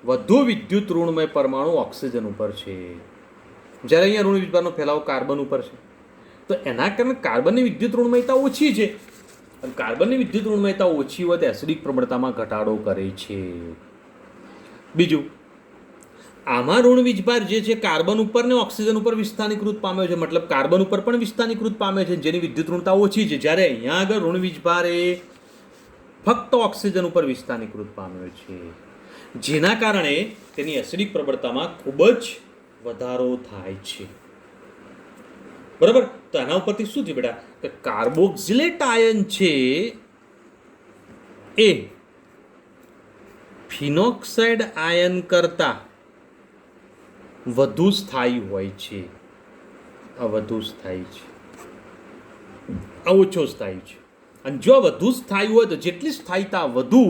વધુ વિદ્યુત ઋણમય પરમાણુ ઓક્સિજન ઉપર છે. જ્યારે અહીંયા ઋણ વીજભારનો ફેલાવો કાર્બન ઉપર છે. તો એના કારણે કાર્બનની વિદ્યુત ઋણમયતા ઓછી છે, અને કાર્બનની વિદ્યુત ઋણમયતા ઓછી હોય તો એસિડિક પ્રબળતામાં ઘટાડો કરે છે. બીજું, આમાં ઋણ વીજભાર જે છે કાર્બન ઉપર ને ઓક્સિજન ઉપર વિસ્થાનીકૃત પામ્યો છે, મતલબ કાર્બન ઉપર પણ વિસ્થાનીકૃત પામે છે, જેની વિદ્યુત ઋણતા ઓછી છે. જ્યારે અહીંયા આગળ ઋણ વીજભાર એ ફક્ત ઓક્સિજન ઉપર વિસ્થાનીકૃત પામ્યો છે, જેના કારણે તેની એસિડિક પ્રબળતામાં ખૂબ જ વધારો થાય છે. બરાબર? તો આના ઉપરથી શું થયું બેટા? કે કાર્બોક્સિલેટ આયન છે એ ફિનોક્સાઇડ આયન કરતા વધુ સ્થાયી હોય છે. આ વધુ સ્થાયી છે, આ ઓછો સ્થાયી છે. અને જો વધુ સ્થાયી હોય તો જેટલી સ્થાયીતા વધુ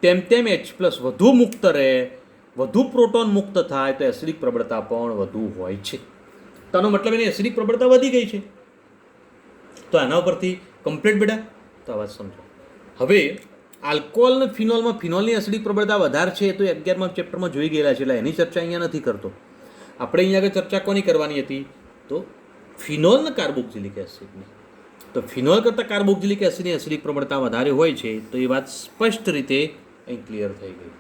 તેમ તેમ H+ વધુ મુક્ત રહે, વધુ પ્રોટોન મુક્ત થાય તો એસિડિક પ્રબળતા પણ વધુ હોય છે. તો આનો મતલબ એની એસિડિક પ્રબળતા વધી ગઈ છે. તો આના ઉપરથી કમ્પ્લીટ બેટા? તો આ વાત સમજો. હવે આલ્કોહોલ અને ફિનોલમાં ફિનોલની એસિડિક પ્રબળતા વધારે છે તો 11મા ચેપ્ટરમાં જોઈ ગયેલા છે, એટલે એની ચર્ચા અહીંયા નથી કરતો. આપણે અહીંયા આગળ ચર્ચા કોની કરવાની હતી? તો ફિનોલ અને કાર્બોક્સિલિક એસિડની. તો ફિનોલ કરતાં કાર્બોક્સિલિક એસિડની એસિડિક પ્રબળતા વધારે હોય છે, તો એ વાત સ્પષ્ટ રીતે અહીં ક્લિયર થઈ ગઈ.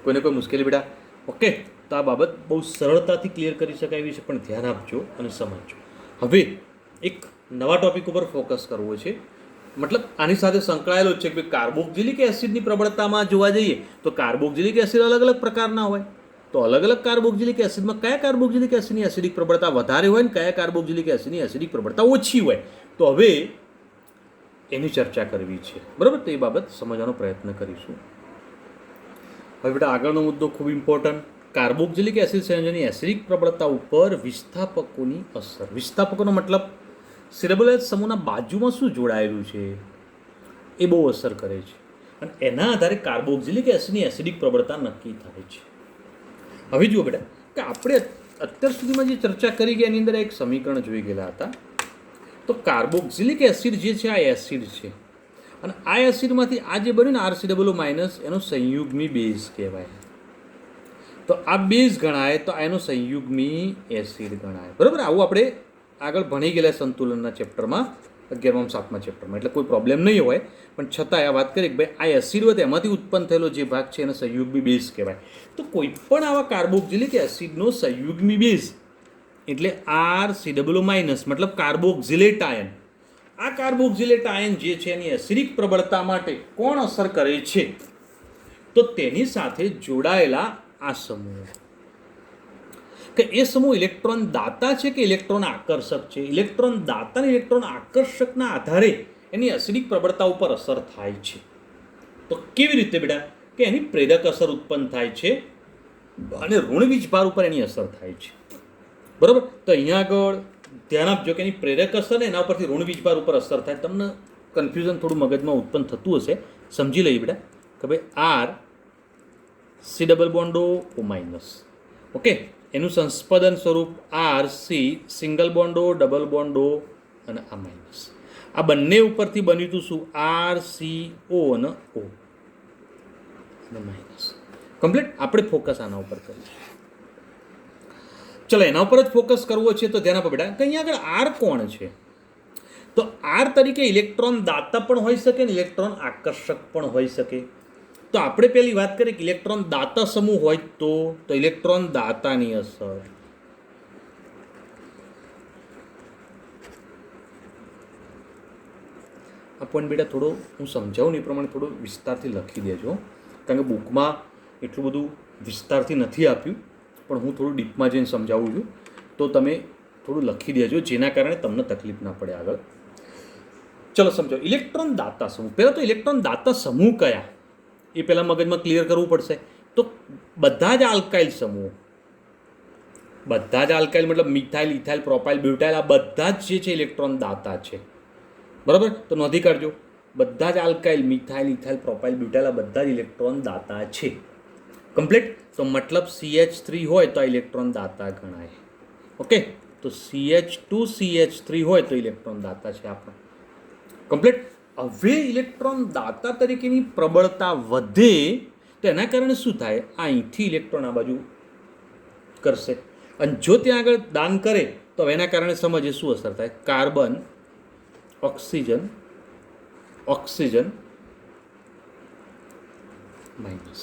કોઈને કોઈ મુશ્કેલી બેટા? ઓકે, તો આ બાબત બહુ સરળતાથી ક્લિયર કરી શકાય એવી છે, પણ ધ્યાન આપજો અને સમજજો. હવે એક નવા ટોપિક ઉપર ફોકસ કરવો છે, મતલબ આની સાથે સંકળાયેલો છે કે કાર્બોક્સિલિક એસિડની પ્રબળતામાં જોવા જઈએ તો કાર્બોક્સિલિક એસિડ અલગ અલગ પ્રકારના હોય. તો અલગ અલગ કાર્બોક્સિલિક એસિડમાં કયા કાર્બોક્સિલિક એસિડની એસિડિક પ્રબળતા વધારે હોય ને કયા કાર્બોક્સિલિક એસિડની એસિડિક પ્રબળતા ઓછી હોય, તો હવે એની ચર્ચા કરવી છે. બરાબર? તો એ બાબત સમજવાનો પ્રયત્ન કરીશું. હવે બેટા આગળનો મુદ્દો ખૂબ ઇમ્પોર્ટન્ટ, કાર્બોક્સિલિક એસિડ સંયોજનની એસિડિક પ્રબળતા ઉપર વિસ્થાપકોની અસર. વિસ્થાપકોનો મતલબ સિરેબ્રલ સમૂહના બાજુમાં શું જોડાયેલું છે એ બહુ અસર કરે છે, અને એના આધારે કાર્બોક્સિલિક એસિડની એસિડિક પ્રબળતા નક્કી થાય છે. હવે જુઓ બેટા કે આપણે અત્યાર સુધીમાં જે ચર્ચા કરી ગયા એની અંદર એક સમીકરણ જોઈ ગયેલા હતા. તો કાર્બોક્સિલિક એસિડ જે છે આ એસિડ છે, અને આ એસિડમાંથી આ જે બન્યું ને RCOO- એનો સંયુગ્મી બેઝ કહેવાય. તો આ બેઝ ગણાય તો એનો સંયુગ્મી એસિડ ગણાય. બરાબર? આવું આપણે આગળ ભણી ગયેલા સંતુલનના ચેપ્ટરમાં 11મા 7મા ચેપ્ટરમાં, એટલે કોઈ પ્રોબ્લેમ નહીં હોય. પણ છતાં આ વાત કરી કે ભાઈ આ એસિડ હોય એમાંથી ઉત્પન્ન થયેલો જે ભાગ છે એને સંયુગ્મી બેઝ કહેવાય. તો કોઈ પણ આવા કાર્બોક્સિલિક એસિડનો સંયુગ્મી બેઝ એટલે RCOO- મતલબ કાર્બોક્સિલેટ આયન. આ કાર્બોક્સિલેટ આયન જે છે એની એસિડિક પ્રબળતા માટે કોણ અસર કરે છે? તો તેની સાથે જોડાયેલા આ સમૂહ, કે એ સમૂહ ઇલેક્ટ્રોન દાતા છે કે ઇલેક્ટ્રોન આકર્ષક છે. ઇલેક્ટ્રોન દાતા અને ઇલેક્ટ્રોન આકર્ષકના આધારે એની એસિડિક પ્રબળતા ઉપર અસર થાય છે. તો કેવી રીતે બેટા? કે એની પ્રેરક અસર ઉત્પન્ન થાય છે અને ઋણ વીજભાર ઉપર એની અસર થાય છે. બરાબર? તો અહીંયા આગળ ધ્યાન આપજો કે એની પ્રેરક અસર ને એના ઉપરથી ઋણ વીજભાર ઉપર અસર થાય. તમને કન્ફ્યુઝન થોડું મગજમાં ઉત્પન્ન થતું હશે, સમજી લઈએ બેટા કે ભાઈ RC=O-. ઓકે, એનું સંસ્પંદન સ્વરૂપ RC સિંગલ બોન્ડો, ડબલ બોન્ડો અને આ માઇનસ. આ બંને ઉપરથી બન્યું હતું શું? RCO અને O અને માઇનસ. કમ્પ્લીટ. આપણે ફોકસ આના ઉપર કરીએ. ચલો એના ઉપર જ ફોકસ કરવો છે તો ધ્યાન આપો બેટા કે અહીંયા આગળ R કોણ છે? તો R તરીકે ઇલેક્ટ્રોન દાતા પણ હોઈ શકે ને ઇલેક્ટ્રોન આકર્ષક પણ હોઈ શકે. તો આપણે પહેલી વાત કરીએ કે ઇલેક્ટ્રોન દાતા સમૂહ હોય તો ઇલેક્ટ્રોન દાતાની અસર. આ પોઈન્ટ બેટા થોડો હું સમજાવું ને એ પ્રમાણે થોડો વિસ્તારથી લખી દેજો, કારણ કે બુકમાં એટલું બધું વિસ્તારથી નથી આપ્યું, પણ હું થોડું ડીપમાં જઈને સમજાવું છું, તો તમે થોડું લખી દેજો, જેના કારણે તમને તકલીફ ના પડે આગળ. ચલો સમજો. ઇલેક્ટ્રોન દાતા સમૂહ. પહેલાં તો ઇલેક્ટ્રોન દાતા સમૂહ કયા એ પહેલાં મગજમાં ક્લિયર કરવું પડશે. તો બધા જ આલ્કાઇલ સમૂહ, બધા જ આલ્કાઇલ મતલબ મિથાઇલ, ઇથાઇલ, પ્રોપાઇલ, બ્યુટાઇલ, આ બધા જ જે છે ઇલેક્ટ્રોન દાતા છે. બરાબર? તો નોંધી કાઢજો. બધા જ alkyl, methyl, ethyl, propyl, butyl, આ બધા જ ઇલેક્ટ્રોન દાતા છે. કમ્પ્લીટ. તો મતલબ CH3 હોય તો આ ઇલેક્ટ્રોન દાતા ગણાય. ઓકે, તો CH2CH3 હોય તો ઇલેક્ટ્રોન દાતા છે આપણો. કમ્પ્લીટ. હવે ઇલેક્ટ્રોન દાતા તરીકેની પ્રબળતા વધે તો એના કારણે શું થાય? અહીંથી ઇલેક્ટ્રોન આ બાજુ કરશે, અને જો ત્યાં આગળ દાન કરે તો એના કારણે સમજે શું અસર થાય? Carbon, oxygen, oxygen minus,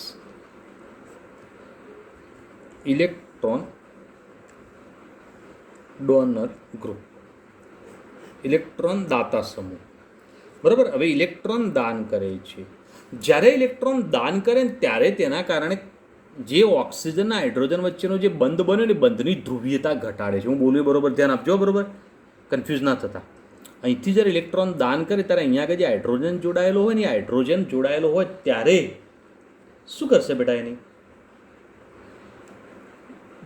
electron donor group, electron દાતા સમૂહ. બરાબર? હવે ઇલેક્ટ્રોન દાન કરે છે. જ્યારે ઇલેક્ટ્રોન દાન કરે ને ત્યારે તેના કારણે જે ઓક્સિજન હાઇડ્રોજન વચ્ચેનો જે બંધ બન્યો ને બંધની ધ્રુવીયતા ઘટાડે છે. હું બોલું બરોબર ધ્યાન આપજો. બરોબર? કન્ફ્યુઝ ના થતા. અહીંથી જ્યારે ઇલેક્ટ્રોન દાન કરે ત્યારે અહીંયા આગળ જે હાઇડ્રોજન જોડાયેલો હોય ને એ હાઇડ્રોજન જોડાયેલો હોય ત્યારે શું કરશે બેટા? એની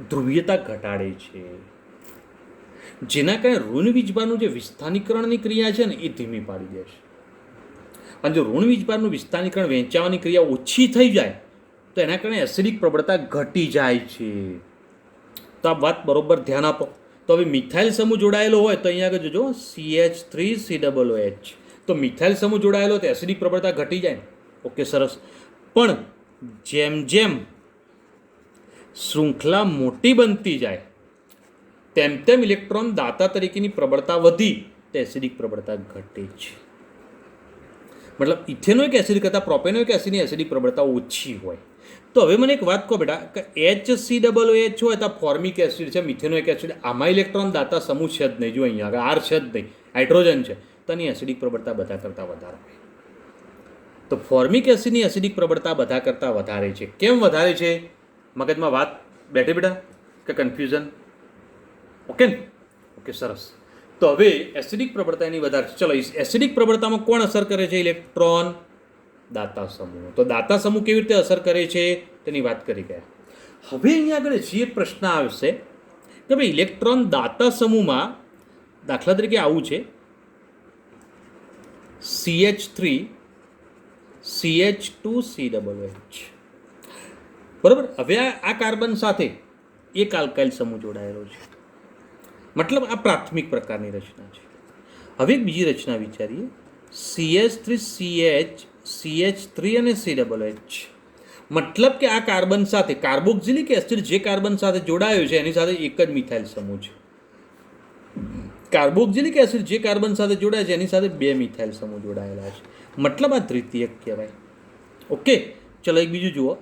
ધ્રુવીયતા ઘટાડે છે, જેના કારણે ઋણ વીજભારનું જે વિસ્થાનીકરણની ક્રિયા છે ને એ ધીમી પાડી દેશે. અને જો ઋણ વીજભારનું વિસ્થાનીકરણ, વહેંચાવાની ક્રિયા ઓછી થઈ જાય તો એના કારણે એસિડિક પ્રબળતા ઘટી જાય છે. તો આ વાત બરોબર ધ્યાન આપો. તો હવે મિથાઇલ સમૂહ જોડાયેલો હોય તો અહીંયા આગળ જોજો CH3COOH. તો મિથાઇલ સમૂહ જોડાયેલો તો એસિડિક પ્રબળતા ઘટી જાય. ઓકે, સરસ. પણ જેમ જેમ શૃંખલા મોટી બનતી જાય તેમ તેમ ઇલેક્ટ્રોન દાતા તરીકેની પ્રબળતા વધી તો એસિડિક પ્રબળતા ઘટે છે. મતલબ ઇથેનોઇક એસિડ કરતાં પ્રોપેનોઇક એસિડની એસિડિક પ્રબળતા ઓછી હોય. તો હવે મને એક વાત કહો બેટા, કે HCOOH હોય તો ફોર્મિક એસિડ છે, મિથેનોઇક એસિડ, આમાં ઇલેક્ટ્રોન દાતા સમૂહ છે જ નહીં. જો અહીંયા આગળ R છે જ નહીં, હાઇડ્રોજન છે, તો એની એસિડિક પ્રબળતા બધા કરતાં વધારે હોય. તો ફોર્મિક એસિડની એસિડિક પ્રબળતા બધા કરતાં વધારે છે. કેમ વધારે છે? મગજમાં વાત બેઠે બેટા કે કન્ફ્યુઝન? ઓકે ને? ઓકે, સરસ. તો હવે એસિડિક પ્રબળતા એની વધારે. ચલો, એસિડિક પ્રબળતામાં કોણ અસર કરે છે? ઇલેક્ટ્રોન દાતા સમૂહ. તો દાતા સમૂહ કેવી રીતે અસર કરે છે તેની વાત કરી ગયા. હવે અહીંયા આગળ જે પ્રશ્ન આવશે કે ભાઈ ઇલેક્ટ્રોન દાતા સમૂહમાં દાખલા તરીકે આવું છે CH3 CH2COOH. બરાબર? હવે આ કાર્બન સાથે એક આલ્કાઇલ સમૂહ જોડાયેલો છે. મતલબ આ પ્રાથમિક પ્રકારની રચના છે. હવે એક બીજી રચના વિચારીએ, CH3CH, CH3 અને COOH. મતલબ કે આ કાર્બન સાથે કાર્બોક્સિલિક એસિડ જે કાર્બન સાથે જોડાયો છે એની સાથે એક જ મિથાઇલ સમૂહ છે. કાર્બોક્સિલિક એસિડ જે કાર્બન સાથે જોડાય છે એની સાથે બે મિથાઇલ સમૂહ જોડાયેલા છે. મતલબ આ દ્વિતીયક કહેવાય. ઓકે, ચલો એક બીજું જુઓ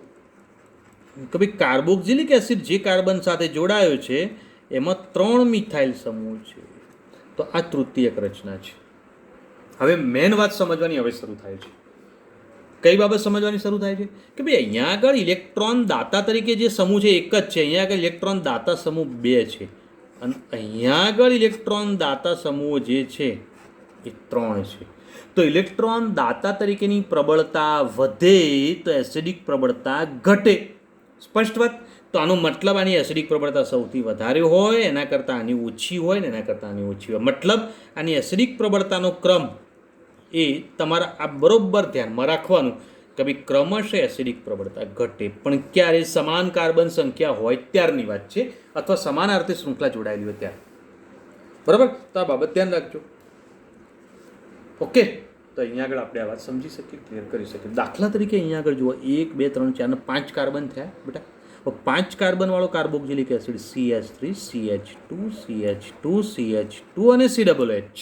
કે ભાઈ કાર્બોક્સિલિક એસિડ જે કાર્બન સાથે જોડાયો છે એમાં 3 મિથાઇલ સમૂહ છે. તો આ તૃતીયક રચના છે. હવે મેન વાત સમજવાની હવે શરૂ થાય છે. કઈ બાબત સમજવાની શરૂ થાય છે? કે ભાઈ અહીંયા આગળ ઇલેક્ટ્રોન દાતા તરીકે જે સમૂહ છે એક જ છે. અહીંયા આગળ ઇલેક્ટ્રોન દાતા સમૂહ 2 છે, અને અહીંયા આગળ ઇલેક્ટ્રોન દાતા સમૂહ જે છે એ 3 છે. તો ઇલેક્ટ્રોન દાતા તરીકેની પ્રબળતા વધે તો એસિડિક પ્રબળતા ઘટે. સ્પષ્ટ વાત? તો આનો મતલબ આની એસિડિક પ્રબળતા સૌથી વધારે હોય, એના કરતાં આની ઓછી હોય ને એના કરતાં આની ઓછી હોય. મતલબ આની એસિડિક પ્રબળતાનો ક્રમ એ તમારા આ બરોબર ધ્યાનમાં રાખવાનું કે ભાઈ ક્રમશઃ એસિડિક પ્રબળતા ઘટે. પણ ક્યારે? સમાન કાર્બન સંખ્યા હોય ત્યારની વાત છે, અથવા સમાનાર્થી શૃંખલા જોડાયેલી હોય ત્યારે. બરાબર? તો આ બાબત ધ્યાન રાખજો. ઓકે, તો અહીંયા આગળ આપણે આ વાત સમજી શકીએ, ક્લિયર કરી શકીએ. દાખલા તરીકે અહીંયા આગળ જુઓ 1 2 3 4 અને 5 કાર્બન થયા બેટા. 5 કાર્બન વાળો carboxylic acid CH3 CH2 CH2 CH2 અને COOH.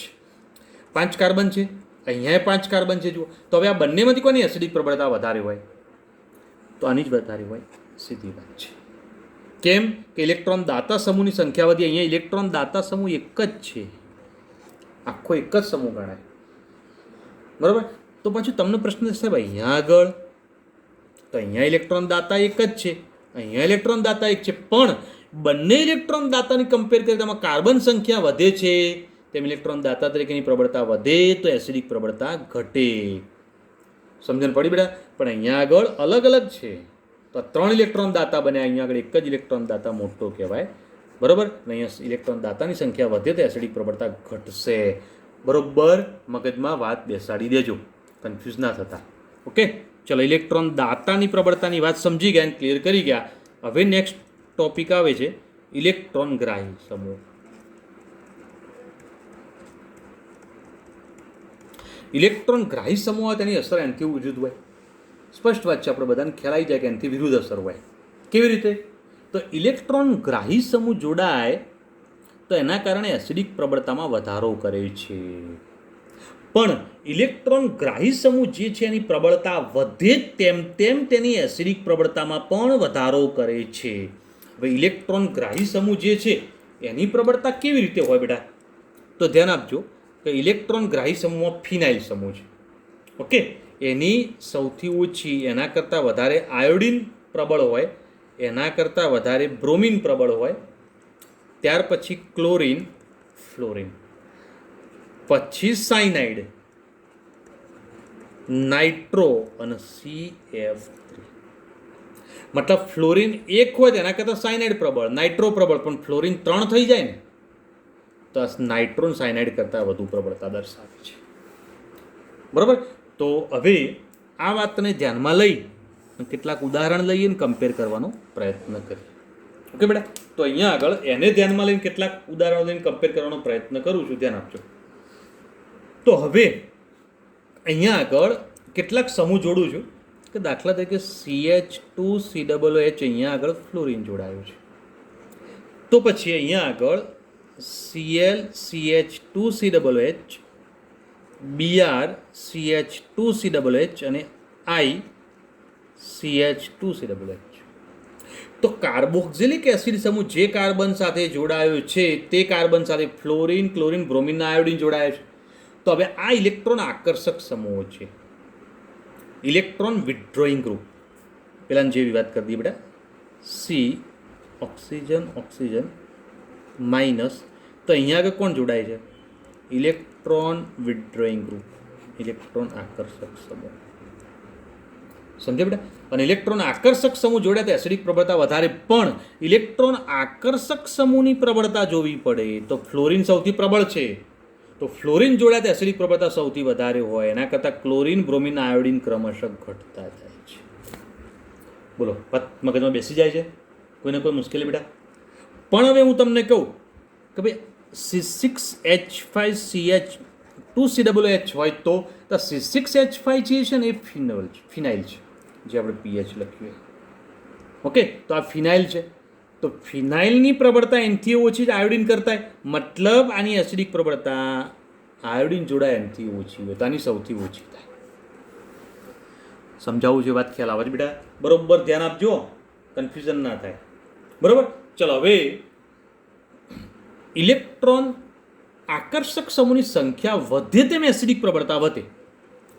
5 કાર્બન છે, અહીંયા 5 કાર્બન છે. જુઓ તો હવે આ બંનેમાંથી કોની એસિડિક પ્રબળતા વધારે હોય? તો આની જ વધારે હોય. સીધી વાત છે. કેમ? કે ઇલેક્ટ્રોન દાતા સમૂહની સંખ્યા વધી. અહીંયા ઇલેક્ટ્રોન દાતા સમૂહ એક જ છે, આખો એક જ સમૂહ ગણાય. બરાબર. તો પછી તમને પ્રશ્ન થશે સાહેબ અહીંયા આગળ તો અહીંયા ઇલેક્ટ્રોન દાતા એક જ છે, અહીંયા ઇલેક્ટ્રોન દાતા એક છે, પણ બંને ઇલેક્ટ્રોન દાતાની કમ્પેર કરી તેમાં કાર્બન સંખ્યા વધે છે, તેમ ઇલેક્ટ્રોન દાતા તરીકેની પ્રબળતા વધે તો એસિડિક પ્રબળતા ઘટે. સમજણ પડી બેટા? પણ અહીંયા આગળ અલગ અલગ છે. તો 3 ઇલેક્ટ્રોન દાતા બન્યા, અહીંયા આગળ એક જ ઇલેક્ટ્રોન દાતા મોટો કહેવાય. બરાબર. અહીંયા ઇલેક્ટ્રોન દાતાની સંખ્યા વધે તો એસિડિક પ્રબળતા ઘટશે. બરોબર મગજમાં વાત બેસાડી દેજો, કન્ફ્યુઝ ના થતા. ઓકે, ચલો ઇલેક્ટ્રોન દાતાની પ્રબળતાની વાત સમજી ગયા અને ક્લિયર કરી ગયા. હવે નેક્સ્ટ ટોપિક આવે છે ઇલેક્ટ્રોન ગ્રાહી સમૂહ. ઇલેક્ટ્રોન ગ્રાહી સમૂહ હોય તેની અસર એનાથી વિરુદ્ધ હોય. સ્પષ્ટ વાત છે, આપણે બધાને ખ્યાલ આવી જાય કે એનાથી વિરુદ્ધ અસર હોય. કેવી રીતે? તો ઇલેક્ટ્રોન ગ્રાહી સમૂહ જોડાય તો એના કારણે એસિડિક પ્રબળતામાં વધારો કરે છે. પણ ઇલેક્ટ્રોન ગ્રાહી સમૂહ જે છે એની પ્રબળતા વધે તેમ તેમ તેની એસિડિક પ્રબળતામાં પણ વધારો કરે છે. હવે ઇલેક્ટ્રોન ગ્રાહી સમૂહ જે છે એની પ્રબળતા કેવી રીતે હોય બેટા? તો ધ્યાન આપજો કે ઇલેક્ટ્રોન ગ્રાહી સમૂહમાં ફિનાઇલ સમૂહ છે. ઓકે, એની સૌથી ઓછી, એના કરતાં વધારે આયોડિન પ્રબળ હોય, એના કરતાં વધારે બ્રોમિન પ્રબળ હોય, ત્યાર પછી ક્લોરિન, ફ્લોરિન, પછી સાયનાઇડ, નાઇટ્રો અને CF3. મતલબ ફ્લોરિન એક હોય તેના કરતાં સાયનાઇડ પ્રબળ, નાઇટ્રો પ્રબળ, પણ ફ્લોરિન 3 થઈ જાય ને તો નાઇટ્રોન સાયનાઇડ કરતાં વધુ પ્રબળતા દર્શાવે છે. બરાબર. તો હવે આ વાતને ધ્યાનમાં લઈ કેટલાક ઉદાહરણ લઈને કમ્પેર કરવાનો પ્રયત્ન કરીએ. ઓકે બેટા, તો અહીંયા આગળ એને ધ્યાનમાં લઈને કેટલાક ઉદાહરણો લઈને કમ્પેર કરવાનો પ્રયત્ન કરું છું, ધ્યાન આપજો. તો હવે અહીંયા આગળ કેટલાક સમૂહ જોડું છું કે દાખલા તરીકે CH2COOH અહીંયા આગળ ફ્લોરિન જોડાયું છે. તો પછી અહીંયા આગળ ClCH2COOH, BrCH2COOH અને ICH2COOH. તો કાર્બોક્સિલિક એસિડ સમૂહ જે કાર્બન સાથે જોડાયો છે તે કાર્બન સાથે ફ્લોરિન, ક્લોરિન, બ્રોમિન, આયોડિન જોડાયો છે. તો હવે આ ઇલેક્ટ્રોન આકર્ષક સમૂહો છે. ઇલેક્ટ્રોન વિથડ્રોઈંગ ગ્રુપ, પેલાની જેવી વાત કરી દઈએ બેટા. C ઓક્સિજન ઓક્સિજન માઇનસ, તો અહીંયા આગળ કોણ જોડાય છે? ઇલેક્ટ્રોન વિથડ્રોઈંગ ગ્રુપ, ઇલેક્ટ્રોન આકર્ષક સમૂહ. સમજે બેટા? અને ઇલેક્ટ્રોન આકર્ષક સમૂહ જોડે તો એસિડિક પ્રબળતા વધારે, પણ ઇલેક્ટ્રોન આકર્ષક સમૂહની પ્રબળતા જોવી પડે તો ફ્લોરિન સૌથી પ્રબળ છે, તો ફ્લોરિન જોડે તો એસિડિક પ્રબળતા સૌથી વધારે હોય, એના કરતાં ક્લોરિન, બ્રોમિન, આયોડિન ક્રમશઃ ઘટતા જાય છે. બોલો, મગજમાં બેસી જાય છે? કોઈને કોઈ મુશ્કેલી બેટા? પણ હવે હું તમને કહું કે ભાઈ C6H5CH2COOH હોય તો C6H5 જે છે ને એ ફિનાઇલ છે, જે આપણે PH લખ્યું. ઓકે, તો આ ફિનાઇલ છે. તો ફિનાઇલની પ્રબળતા એનથી ઓછી જ આયોડિન કરતા, મતલબ આની એસિડિક પ્રબળતા આયોડિન જોડાય એનથી ઓછી હોય તો આની સૌથી ઓછી થાય. સમજાવવું છે વાત? ખ્યાલ આવે છે બેટા? બરોબર ધ્યાન આપજો, કન્ફ્યુઝન ના થાય. બરોબર. ચલો હવે ઇલેક્ટ્રોન આકર્ષક સમૂહની સંખ્યા વધે તેમ એસિડિક પ્રબળતા વધે.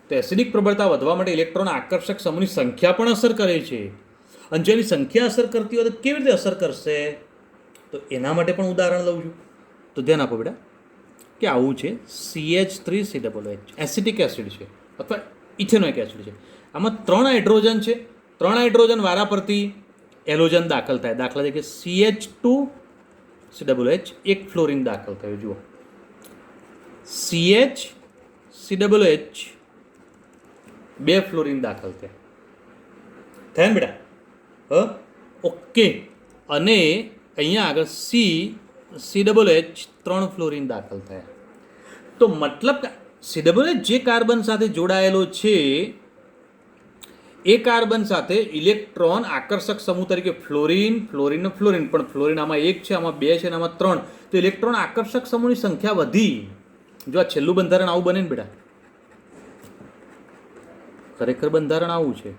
તો એસિડિક પ્રબળતા વધવા માટે ઇલેક્ટ્રોન આકર્ષક સમૂહની સંખ્યા પણ અસર કરે છે. અને જો એની સંખ્યા અસર કરતી હોય તો કેવી રીતે અસર કરશે? તો એના માટે પણ ઉદાહરણ લઉં છું. તો ધ્યાન આપો બેટા કે આવું છે CH3COOH, એસિટિક એસિડ છે અથવા ઇથેનોઇક એસિડ છે. આમાં 3 હાઇડ્રોજન છે, 3 હાઇડ્રોજન વારા પરથી એલોજન દાખલ થાય. દાખલા તરીકે CH2COOH, એક ફ્લોરિન દાખલ થયો. જુઓ, CH2COOH, 2 ફ્લોરિન દાખલ થયા. થાય ને બેટા? ઓકે. અને અહીંયા આગળ COOH, 3 ફ્લોરિન દાખલ થયા. તો મતલબ COOH જે કાર્બન સાથે જોડાયેલો છે એ કાર્બન સાથે ઇલેક્ટ્રોન આકર્ષક સમૂહ તરીકે ફ્લોરિન, ફ્લોરિન ને ફ્લોરિન, પણ ફ્લોરિન આમાં 1 છે, આમાં 2 છે અને આમાં 3, તો ઇલેક્ટ્રોન આકર્ષક સમૂહની સંખ્યા વધી. જો આ છેલ્લું બંધારણ આવું બને ને બેટા, ખરેખર બંધારણ આવું છે,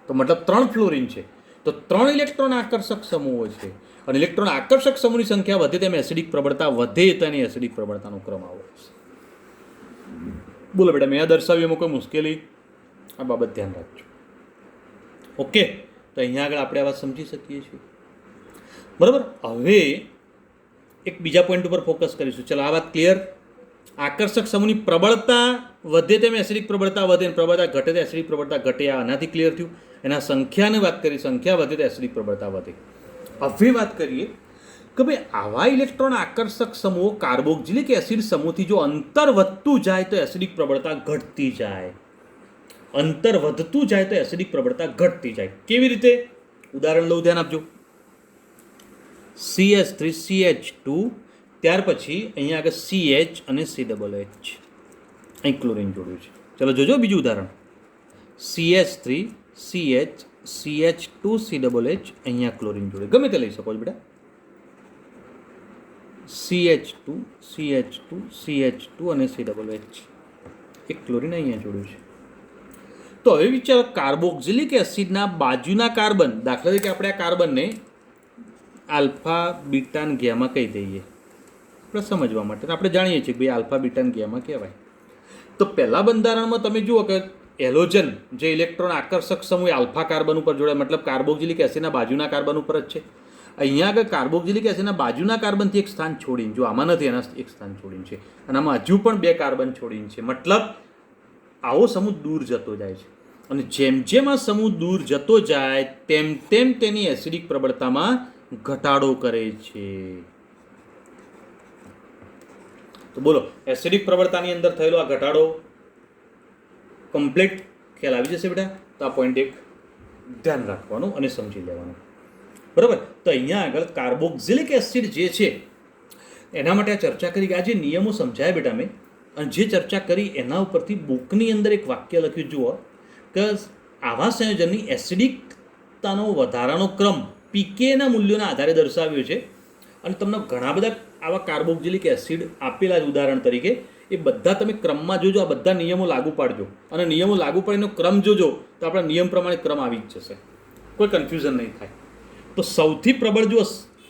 તો મતલબ 3 ફ્લોરિન છે, તો 3 ઇલેક્ટ્રોન આકર્ષક સમૂહો છે. અને ઇલેક્ટ્રોન આકર્ષક સમૂહની સંખ્યા વધે તેમ એસિડિક પ્રબળતા વધે તો એની એસિડિક પ્રબળતાનો ક્રમ આવો છે. બોલો બેટા, મેં આ દર્શાવ્યું એમાં કોઈ મુશ્કેલી? આ બાબત ધ્યાન રાખજો. ઓકે, તો અહીંયા આગળ આપણે આ વાત સમજી શકીએ છીએ. બરાબર. હવે એક બીજા પોઈન્ટ ઉપર ફોકસ કરીશું. ચલો, આ વાત ક્લિયર? આકર્ષક સમૂહની પ્રબળતા વધે તેમ એસિડિક પ્રબળતા વધે, પ્રબળતા ઘટે તો એસિડિક પ્રબળતા ઘટે. આ આનાથી ક્લિયર થયું. એના સંખ્યાની વાત કરી, સંખ્યા વધે તો એસિડિક પ્રબળતા વધે. હવે વાત કરીએ કે ભાઈ આવા ઇલેક્ટ્રોન આકર્ષક સમૂહો કાર્બોક્સિલિક એસિડ સમૂહથી જો અંતર વધતું જાય તો એસિડિક પ્રબળતા ઘટતી જાય. અંતર વધતું જાય તો એસિડિક પ્રબળતા ઘટતી જાય. કેવી રીતે? ઉદાહરણ લઉં, ધ્યાન આપજો. CH3CH2, ત્યાર પછી અહીંયા આગળ CH અને CH, અહીં ક્લોરીન જોડ્યું છે. ચલો જોજો બીજું ઉદાહરણ. CH3 CH CH2 CH, અહીંયા ક્લોરીન જોડે, ગમે તે લઈ શકો છો બેટા. CH2 CH2 CH2 અને CH, એક ક્લોરીન અહીંયા જોડ્યું છે. તો હવે વિચારો, કાર્બોક્સિલિક એસિડના બાજુના કાર્બન, દાખલા તરીકે આપણે આ કાર્બનને આલ્ફા બીટા ગેમા કહી દઈએ આપણે સમજવા માટે. આપણે જાણીએ છીએ કે ભાઈ આલ્ફા બીટા ગેમા કહેવાય. તો પહેલા બંધારણમાં તમે જુઓ કે હેલોજન જે ઇલેક્ટ્રોન આકર્ષક સમૂહ આલ્ફા કાર્બન ઉપર જોડાય, મતલબ કાર્બોક્સિલિક એસિડના બાજુના કાર્બન ઉપર જ છે. અહીંયા આગળ કાર્બોક્સિલિક એસિડના બાજુના કાર્બનથી એક સ્થાન છોડીને, જો આમાં નથી, એના એક સ્થાન છોડીને છે, અને આમાં હજુ પણ 2 કાર્બન છોડીને છે. મતલબ આવો સમૂહ દૂર જતો જાય છે, અને જેમ જેમ આ સમૂહ દૂર જતો જાય તેમ તેમ તેની એસિડિક પ્રબળતામાં ઘટાડો કરે છે. તો બોલો, એસિડિક પ્રબળતાની અંદર થયેલો આ ઘટાડો કમ્પ્લીટ ખ્યાલ આવી જશે બેટા. તો આ પોઈન્ટ એક ધ્યાન રાખવાનું અને સમજી લેવાનું. બરાબર. તો અહીંયા આગળ કાર્બોક્સિલિક એસિડ જે છે એના માટે આ ચર્ચા કરી. આ જે નિયમો સમજાય બેટા મેં, અને જે ચર્ચા કરી એના ઉપરથી બુકની અંદર એક વાક્ય લખ્યું જુઓ કે આવા સંયોજનની એસિડિકતાનો વધારાનો ક્રમ પીકેના મૂલ્યોના આધારે દર્શાવ્યો છે. અને તમને ઘણા બધા આવા કાર્બોક્સિલિક એસિડ આપેલા છે ઉદાહરણ તરીકે. એ બધા તમે ક્રમમાં જોજો, આ બધા નિયમો લાગુ પાડજો, અને નિયમો લાગુ પાડીનો ક્રમ જોજો તો આપણા નિયમ પ્રમાણે ક્રમ આવી જ જશે, કોઈ કન્ફ્યુઝન નહીં થાય. તો સૌથી પ્રબળ જો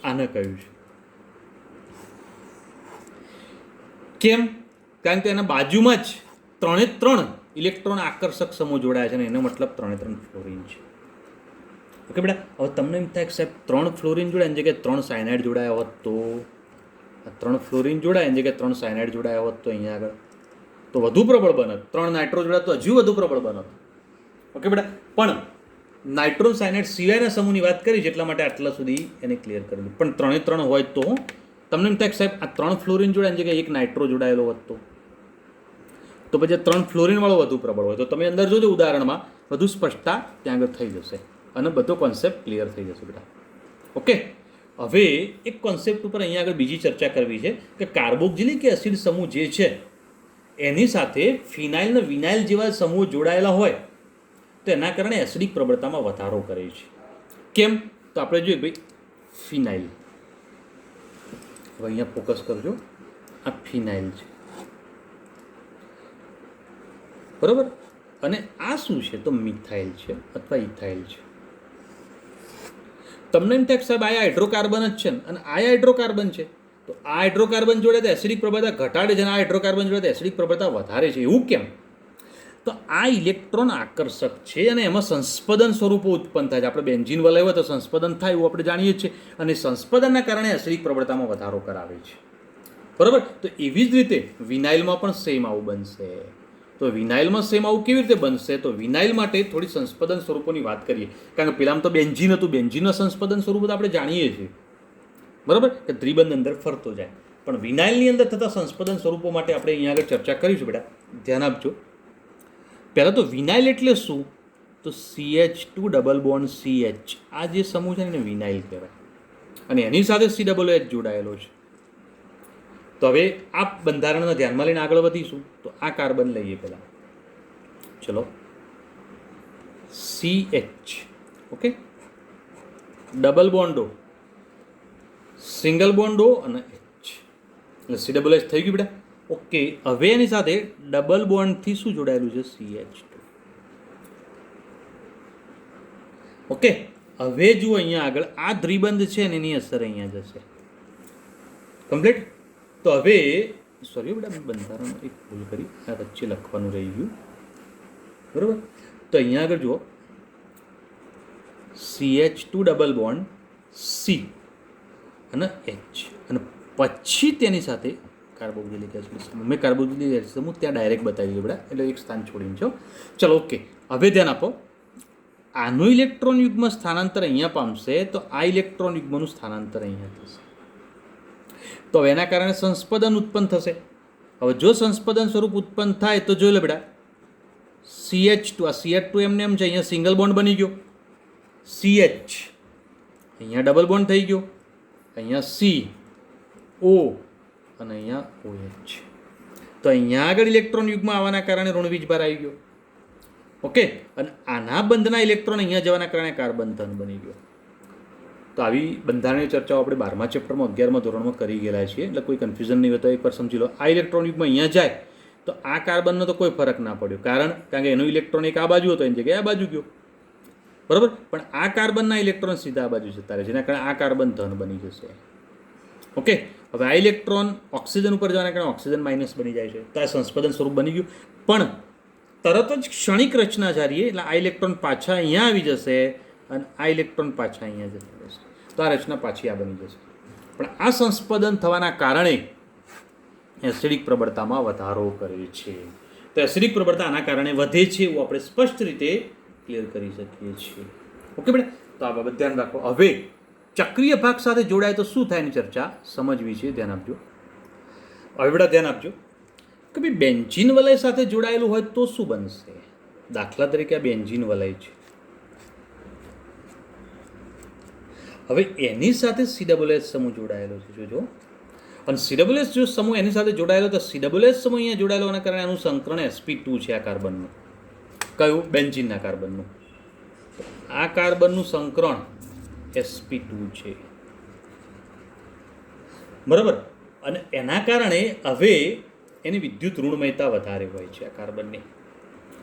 આને કહ્યું છે. કેમ? કારણ કે એના બાજુમાં જ 3 ઇલેક્ટ્રોન આકર્ષક સમૂહ જોડાયા છે, અને એનો મતલબ 3 ફ્લોરિન છે. ઓકે બેટા. હવે તમને એમ થાય કે સાહેબ 3 ફ્લોરિન જોડાય એની જગ્યાએ 3 સાયનાઇડ જોડાયા હોત તો, 3 ફ્લોરિન જોડાય એની જગ્યાએ 3 સાયનાઇડ જોડાયા હોત તો અહીંયા આગળ તો વધુ પ્રબળ બનત. 3 નાઇટ્રો જોડાય તો હજુ વધુ પ્રબળ બનત. ઓકે બેટા. પણ નાઇટ્રો સાયનાઇડ સિવાયના સમૂહની વાત કરી છે, એટલા માટે આટલા સુધી એને ક્લિયર કરી દીધું. પણ 3 હોય તો તમને એમ થાય કે સાહેબ આ 3 ફ્લોરિન જોડાય એની જગ્યાએ 1 નાઇટ્રો જોડાયેલો હોત તો પછી 3 ફ્લોરિન વાળો વધુ પ્રબળ હોય. તો તમે અંદર જોજો ઉદાહરણમાં વધુ સ્પષ્ટતા ત્યાં આગળ થઈ જશે, અને બધો કોન્સેપ્ટ ક્લિયર થઈ જશે બેટા. ઓકે. હવે એક કોન્સેપ્ટ ઉપર અહીંયા આગળ બીજી ચર્ચા કરવી છે કે કાર્બોક્સિલિક એસિડ સમૂહ જે છે એની સાથે ફિનાઇલ અને વિનાઇલ જેવા સમૂહ જોડાયેલા હોય તો એના કારણે એસિડિક પ્રબળતામાં વધારો કરે છે. કેમ? તો આપણે જોઈએ ભાઈ ફિનાઇલ. હવે અહીંયા ફોકસ કરજો. આ ફિનાઇલ છે, બરાબર. અને આ શું છે? તો મિથાઇલ છે અથવા ઇથાઇલ છે. તમને એમ થાય સાહેબ આ હાઇડ્રોકાર્બન જ છે, અને આ હાઇડ્રોકાર્બન છે, તો આ હાઇડ્રોકાર્બન જોડે તો એસિડિક પ્રબળતા ઘટાડે છે, અને આ હાઇડ્રોકાર્બન જોડે તો એસિડિક પ્રબળતા વધારે છે. એવું કેમ? તો આ ઇલેક્ટ્રોન આકર્ષક છે, અને એમાં સંસ્પદન સ્વરૂપો ઉત્પન્ન થાય છે. આપણે બેન્ઝીન વલાવ્યો તો સંસ્પદન થાય એવું આપણે જાણીએ છીએ, અને સંસ્પદનના કારણે એસિડિક પ્રબળતામાં વધારો કરાવે છે. બરાબર. તો એવી જ રીતે વિનાઇલમાં પણ સેમ આવું બનશે. તો વિનાઇલમાં સેમ આવું કેવી રીતે બનશે? તો વિનાઇલ માટે થોડી સંસ્પદન સ્વરૂપોની વાત કરીએ. કારણ કે પેલામાં તો બેન્ઝીન હતું, બેન્ઝીનના સંસ્પદન સ્વરૂપ તો આપણે જાણીએ છીએ, બરાબર, કે દ્વિબંધ અંદર ફરતો જાય. પણ વિનાઇલની અંદર થતા સંસ્પદન સ્વરૂપો માટે આપણે અહીંયા આગળ ચર્ચા કરીશું બેટા. ધ્યાન આપજો. પહેલાં તો વિનાઇલ એટલે શું? તો CH2 ડબલ બોન્ડ CH, આ જે સમૂહ છે એને વિનાઇલ કહેવાય, અને એની સાથે CH જોડાયેલો છે. તો હવે આ બંધારણને ધ્યાનમાં લઈને આગળ વધીશું. તો આ કાર્બન લઈએ પહેલાં. ચલો, CH, ઓકે, ડબલ બોન્ડો, સિંગલ બોન્ડો અને H, એટલે CH થઈ ગયું બેટા. ઓકે. હવે એની સાથે ડબલ બોન્ડથી શું જોડાયેલું છે? CH2. ઓકે. હવે જુઓ અહીંયા આગળ આ દ્વિબંધ છે ને એની અસર અહીંયા જશે. કમ્પ્લીટ. તો હવે સોરી બેટા, મેં બંધારણ એક ભૂલ કરી, આ વચ્ચે લખવાનું રહી ગયું. બરાબર, તો અહીંયા આગળ જુઓ, CH2 ડબલ બોન્ડ C અને H, અને પછી તેની સાથે કાર્બોક્સિલિક એસિડ સમૂહ. મેં કાર્બોક્સિલિક એસિડ સમૂહ ત્યાં ડાયરેક્ટ બતાવી દીધું બેટા, એટલે એક સ્થાન છોડીને છો. ચલો ઓકે, હવે ધ્યાન આપો. આનું ઇલેક્ટ્રોન યુગ્મ સ્થાનાંતર અહીંયા પામશે, તો આ ઇલેક્ટ્રોન યુગ્મનું સ્થાનાંતર અહીંયા થશે. તો હવે એના કારણે સંસ્પદન ઉત્પન્ન થશે. હવે જો સંસ્પદન સ્વરૂપ ઉત્પન્ન થાય તો જોઈ લો બેટા, CH2, આ CH2 એમને એમ છે, અહીંયા સિંગલ બોન્ડ બની ગયો, CH, અહીંયા ડબલ બોન્ડ થઈ ગયો, અહીંયા CO અને અહીંયા OH. તો અહીંયા આગળ ઇલેક્ટ્રોન યુગ્મ આવવાના કારણે ઋણ વીજભાર આવી ગયો. ઓકે, અને આના બંધના ઇલેક્ટ્રોન અહીંયા જવાના કારણે કાર્બન ધન બની ગયો. તો આવી બંધારણીય ચર્ચાઓ આપણે 12મા ચેપ્ટરમાં 11મા ધોરણમાં કરી ગયેલા છીએ, એટલે કોઈ કન્ફ્યુઝન નહીં હોય તો એકવાર સમજી લો. આ ઇલેક્ટ્રોન યુગ્મ અહીંયા જાય તો આ કાર્બનનો તો કોઈ ફરક ના પડ્યો, કારણ કે એનો ઇલેક્ટ્રોન એક આ બાજુ હતો, એની જગ્યાએ આ બાજુ ગયો. બરાબર, પણ આ કાર્બનના ઇલેક્ટ્રોન સીધા આ બાજુ જતા રહે, જેના કારણે આ કાર્બન ધન બની જશે. ઓકે, હવે આ ઇલેક્ટ્રોન ઓક્સિજન ઉપર જવાના કારણે ઓક્સિજન માઇનસ બની જાય છે, તો આ સંસ્પદન સ્વરૂપ બની ગયું. પણ તરત જ ક્ષણિક રચના જારીએ એટલે આ ઇલેક્ટ્રોન પાછા અહીંયા આવી જશે અને આ ઇલેક્ટ્રોન પાછા અહીંયા જતા રહેશે, તો આ રચના પાછી આ બની જશે. પણ આ સંસ્પદન થવાના કારણે એસિડિક પ્રબળતામાં વધારો કરે છે. તો એસિડિક પ્રબળતા આના કારણે વધે છે, એવું આપણે સ્પષ્ટ રીતે ક્લિયર કરી શકીએ છીએ. ઓકે બેટા, તો આ બાબત ધ્યાન રાખો. હવે ચક્રીય ભાગ સાથે જોડાય તો શું થાય એની ચર્ચા સમજવી છે, ધ્યાન આપજો. હવે બેટા ધ્યાન આપજો કે ભાઈ બેન્ઝીન વલય સાથે જોડાયેલું હોય તો શું બનશે. દાખલા તરીકે આ બેન્ઝીન વલય છે, હવે એની સાથે COOH સમૂહ જોડાયેલો છે, જોજો. અને COOH જો સમૂહ એની સાથે જોડાયેલો, તો COOH સમૂહ અહીંયા જોડાયેલો હોવાના કારણે આનું સંકરણ sp2 છે. આ કાર્બનનું કયું? બેન્ઝીનના કાર્બનનું. આ કાર્બનનું સંકરણ sp2 છે, બરાબર. અને એના કારણે હવે એની વિદ્યુત ઋણમયતા વધારે હોય છે આ કાર્બનની,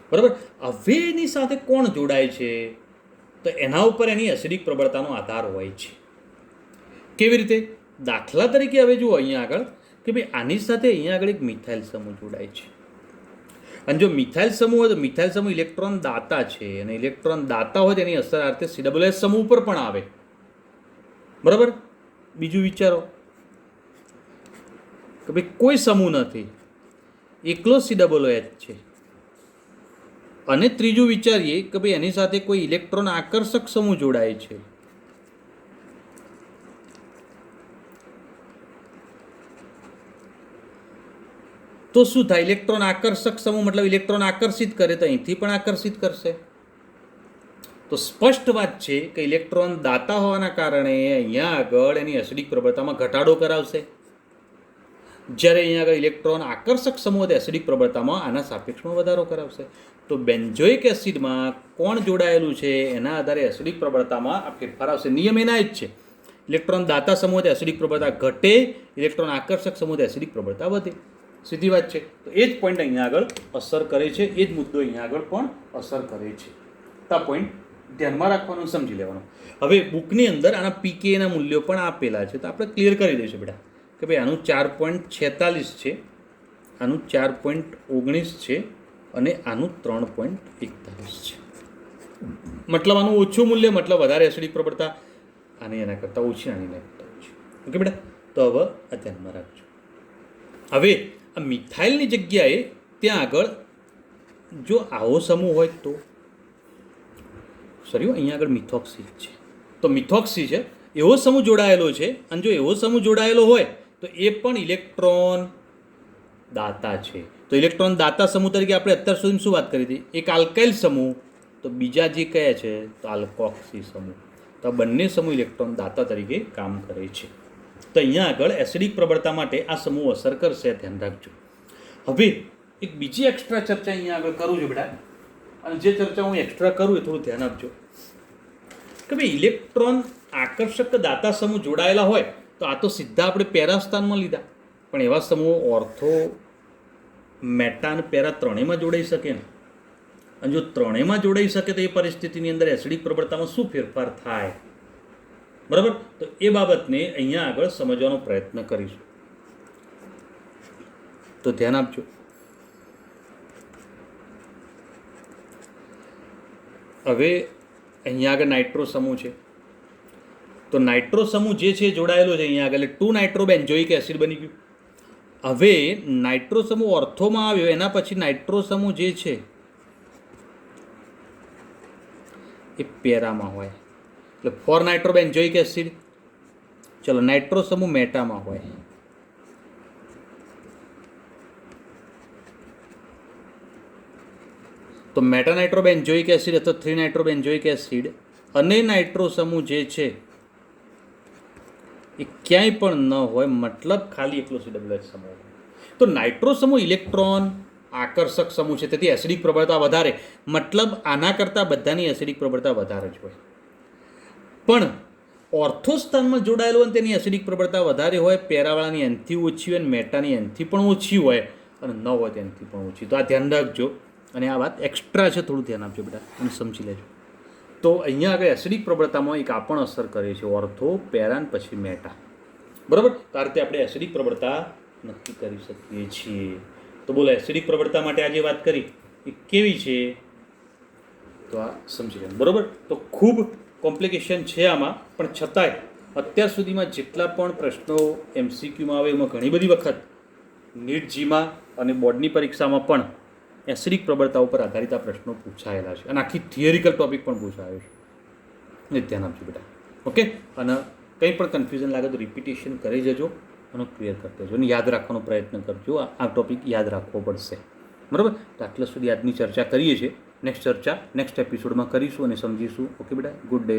બરાબર. હવે એની સાથે કોણ જોડાય છે, તો એના ઉપર એની એસિડિક પ્રબળતાનો આધાર હોય છે. કેવી રીતે? દાખલા તરીકે હવે જુઓ અહીંયા આગળ કે ભાઈ આની સાથે અહીંયા આગળ એક મિથાઇલ સમૂહ જોડાય છે, અને જો મિથાઇલ સમૂહ હોય તો મિથાઇલ સમૂહ ઇલેક્ટ્રોન દાતા છે, અને ઇલેક્ટ્રોન દાતા હોય તેની અસર આ રીતે COOH સમૂહ ઉપર પણ આવે, બરાબર. બીજું વિચારો કે ભાઈ કોઈ સમૂહ નથી, એકલો COOH છે. અને ત્રીજું વિચારીએ કે ભાઈ એની સાથે કોઈ ઇલેક્ટ્રોન આકર્ષક સમૂહ જોડાય છે, તો શું થાય? ઇલેક્ટ્રોન આકર્ષક સમૂહ મતલબ ઇલેક્ટ્રોન આકર્ષિત કરે, તો અહીંથી પણ આકર્ષિત કરશે. તો સ્પષ્ટ વાત છે કે ઇલેક્ટ્રોન દાતા હોવાના કારણે અહીંયા આગળ એની એસિડિક પ્રબળતામાં ઘટાડો કરાવશે, જ્યારે અહીંયા આગળ ઇલેક્ટ્રોન આકર્ષક સમૂહ એસિડિક પ્રબળતામાં આના સાપેક્ષમાં વધારો કરાવશે. તો બેન્ઝોઇક એસિડમાં કોણ જોડાયેલું છે એના આધારે એસિડિક પ્રબળતામાં આ ફેરફાર આવશે. નિયમ એના જ છે, ઇલેક્ટ્રોન દાતા સમૂહ એસિડિક પ્રબળતા ઘટે, ઇલેક્ટ્રોન આકર્ષક સમૂહ એસિડિક પ્રબળતા વધે. સીધી વાત છે. તો એ જ પોઈન્ટ અહીંયા આગળ અસર કરે છે, એ જ મુદ્દો અહીંયા આગળ પણ અસર કરે છે. તો આ પોઈન્ટ ધ્યાનમાં રાખવાનું, સમજી લેવાનું. હવે બુકની અંદર આના પીકેના મૂલ્યો પણ આપેલા છે, તો આપણે ક્લિયર કરી દઈશું બેટા કે ભાઈ આનું 4.46 છે, આનું 4.19 છે, અને આનું 3.41 છે. મતલબ આનું ઓછું મૂલ્ય મતલબ વધારે એસિડિક પ્રબળતા, આની એના કરતાં ઓછી, આની એના કરતાં ઓછી. ઓકે બેટા, તો હવે આ ધ્યાનમાં રાખજો. હવે આ મિથાઇલની જગ્યાએ ત્યાં આગળ જો આવો સમૂહ હોય તો સોરી, અહીંયા આગળ મિથોક્સી છે, તો મિથોક્સી છે, એવો સમૂહ જોડાયેલો છે. અને જો એવો સમૂહ જોડાયેલો હોય તો એ પણ ઇલેક્ટ્રોન દાતા છે. તો ઇલેક્ટ્રોન દાતા સમૂહ તરીકે આપણે અત્યાર સુધી શું વાત કરી હતી? એક આલ્કાઇલ સમૂહ, તો બીજા જે કયા છે તો આલ્કોક્સી સમૂહ. તો આ બંને સમૂહ ઇલેક્ટ્રોન દાતા તરીકે કામ કરે છે. તો અહીંયા આગળ એસિડિક પ્રબળતા માટે આ સમૂહ અસર કરશે, ધ્યાન રાખજો. હવે એક બીજી એક્સ્ટ્રા ચર્ચા અહીંયા આગળ કરું છું બેટા, અને જે ચર્ચા હું એક્સ્ટ્રા કરું એ થોડું ધ્યાન આપજો કે ભાઈ ઇલેક્ટ્રોન આકર્ષક દાતા સમૂહ જોડાયેલા હોય તો આ તો સીધા આપણે પેરા સ્થાનમાં લીધા, પણ એવા સમૂહો ઓર્થો, મેટા અને પેરા ત્રણેયમાં જોડાઈ શકે ને. અને જો ત્રણેયમાં જોડાઈ શકે તો એ પરિસ્થિતિની અંદર એસિડિક પ્રબળતામાં શું ફેરફાર થાય, બરાબર. તો એ બાબતને અહીંયા આગળ સમજવાનો પ્રયત્ન કરીશું. તો ધ્યાન આપજો. હવે અહીંયા આગળ નાઇટ્રો સમૂહ છે, તો નાઇટ્રો સમૂહ જે છે જોડાયેલો છે અહીંયા આગળ, એટલે 2 નાઇટ્રોબેન્ઝોઇક એસિડ બની ગયું. હવે નાઇટ્રો સમૂહ ઓર્થોમાં આવ્યો, એના પછી નાઇટ્રો સમૂહ જે છે એ પેરામાં હોય, એટલે 4 નાઇટ્રોબેન્ઝોઇક એસિડ. ચલો નાઇટ્રો સમૂહ મેટામાં હોય, તો મેટા નાઇટ્રોબેન્ઝોઇક એસિડ અથવા 3 નાઇટ્રોબેન્ઝોઇક એસિડ અને નાઇટ્રો સમૂહ જે છે એ ક્યાંય પણ ન હોય, મતલબ ખાલી એકલો COOH સમૂહ. તો નાઇટ્રો સમૂહ ઇલેક્ટ્રોન આકર્ષક સમૂહ છે, તેથી એસિડિક પ્રબળતા વધારે, મતલબ આના કરતાં બધાની એસિડિક પ્રબળતા વધારે જ હોય. પણ ઓર્થો સ્થાનમાં જોડાયેલો હોય તેની એસિડિક પ્રબળતા વધારે હોય, પેરાવાળાની એનથી ઓછી હોય, અને મેટાની એનથી પણ ઓછી હોય, અને ન હોય તેનથી પણ ઓછી. તો આ ધ્યાન રાખજો, અને આ વાત એક્સ્ટ્રા છે, થોડું ધ્યાન આપજો બેટા અને સમજી લેજો. તો અહીંયા આગળ એસિડિક પ્રબળતામાં એક આ પણ અસર કરે છે, ઓર્થો, પેરાન, પછી મેટા. બરાબર, તો આ રીતે આપણે એસિડિક પ્રબળતા નક્કી કરી શકીએ છીએ. તો બોલો, એસિડિક પ્રબળતા માટે આજે વાત કરી એ કેવી છે, તો આ સમજી લેવું. બરાબર, તો ખૂબ કોમ્પ્લિકેશન છે આમાં, પણ છતાંય અત્યાર સુધીમાં જેટલા પણ પ્રશ્નો MCQમાં આવે એમાં ઘણી બધી વખત નીટ જીમાં અને બોર્ડની પરીક્ષામાં પણ એસિડિક પ્રબળતા ઉપર આધારિત આ પ્રશ્નો પૂછાયેલા છે, અને આખી થિયરિકલ ટોપિક પણ પૂછાયો છે. એ ધ્યાન આપજો બેટા. ઓકે, અને કંઈ પણ કન્ફ્યુઝન લાગે તો રિપીટેશન કરી જજો અને ક્લિયર કરતા જજો, અને યાદ રાખવાનો પ્રયત્ન કરજો. આ ટોપિક યાદ રાખવો પડશે. બરાબર, તો આટલા સુધી આજની ચર્ચા કરીએ છીએ. નેક્સ્ટ ચર્ચા નેક્સ્ટ એપિસોડમાં કરીશું અને સમજીશું. ઓકે બેટા, ગુડ ડે.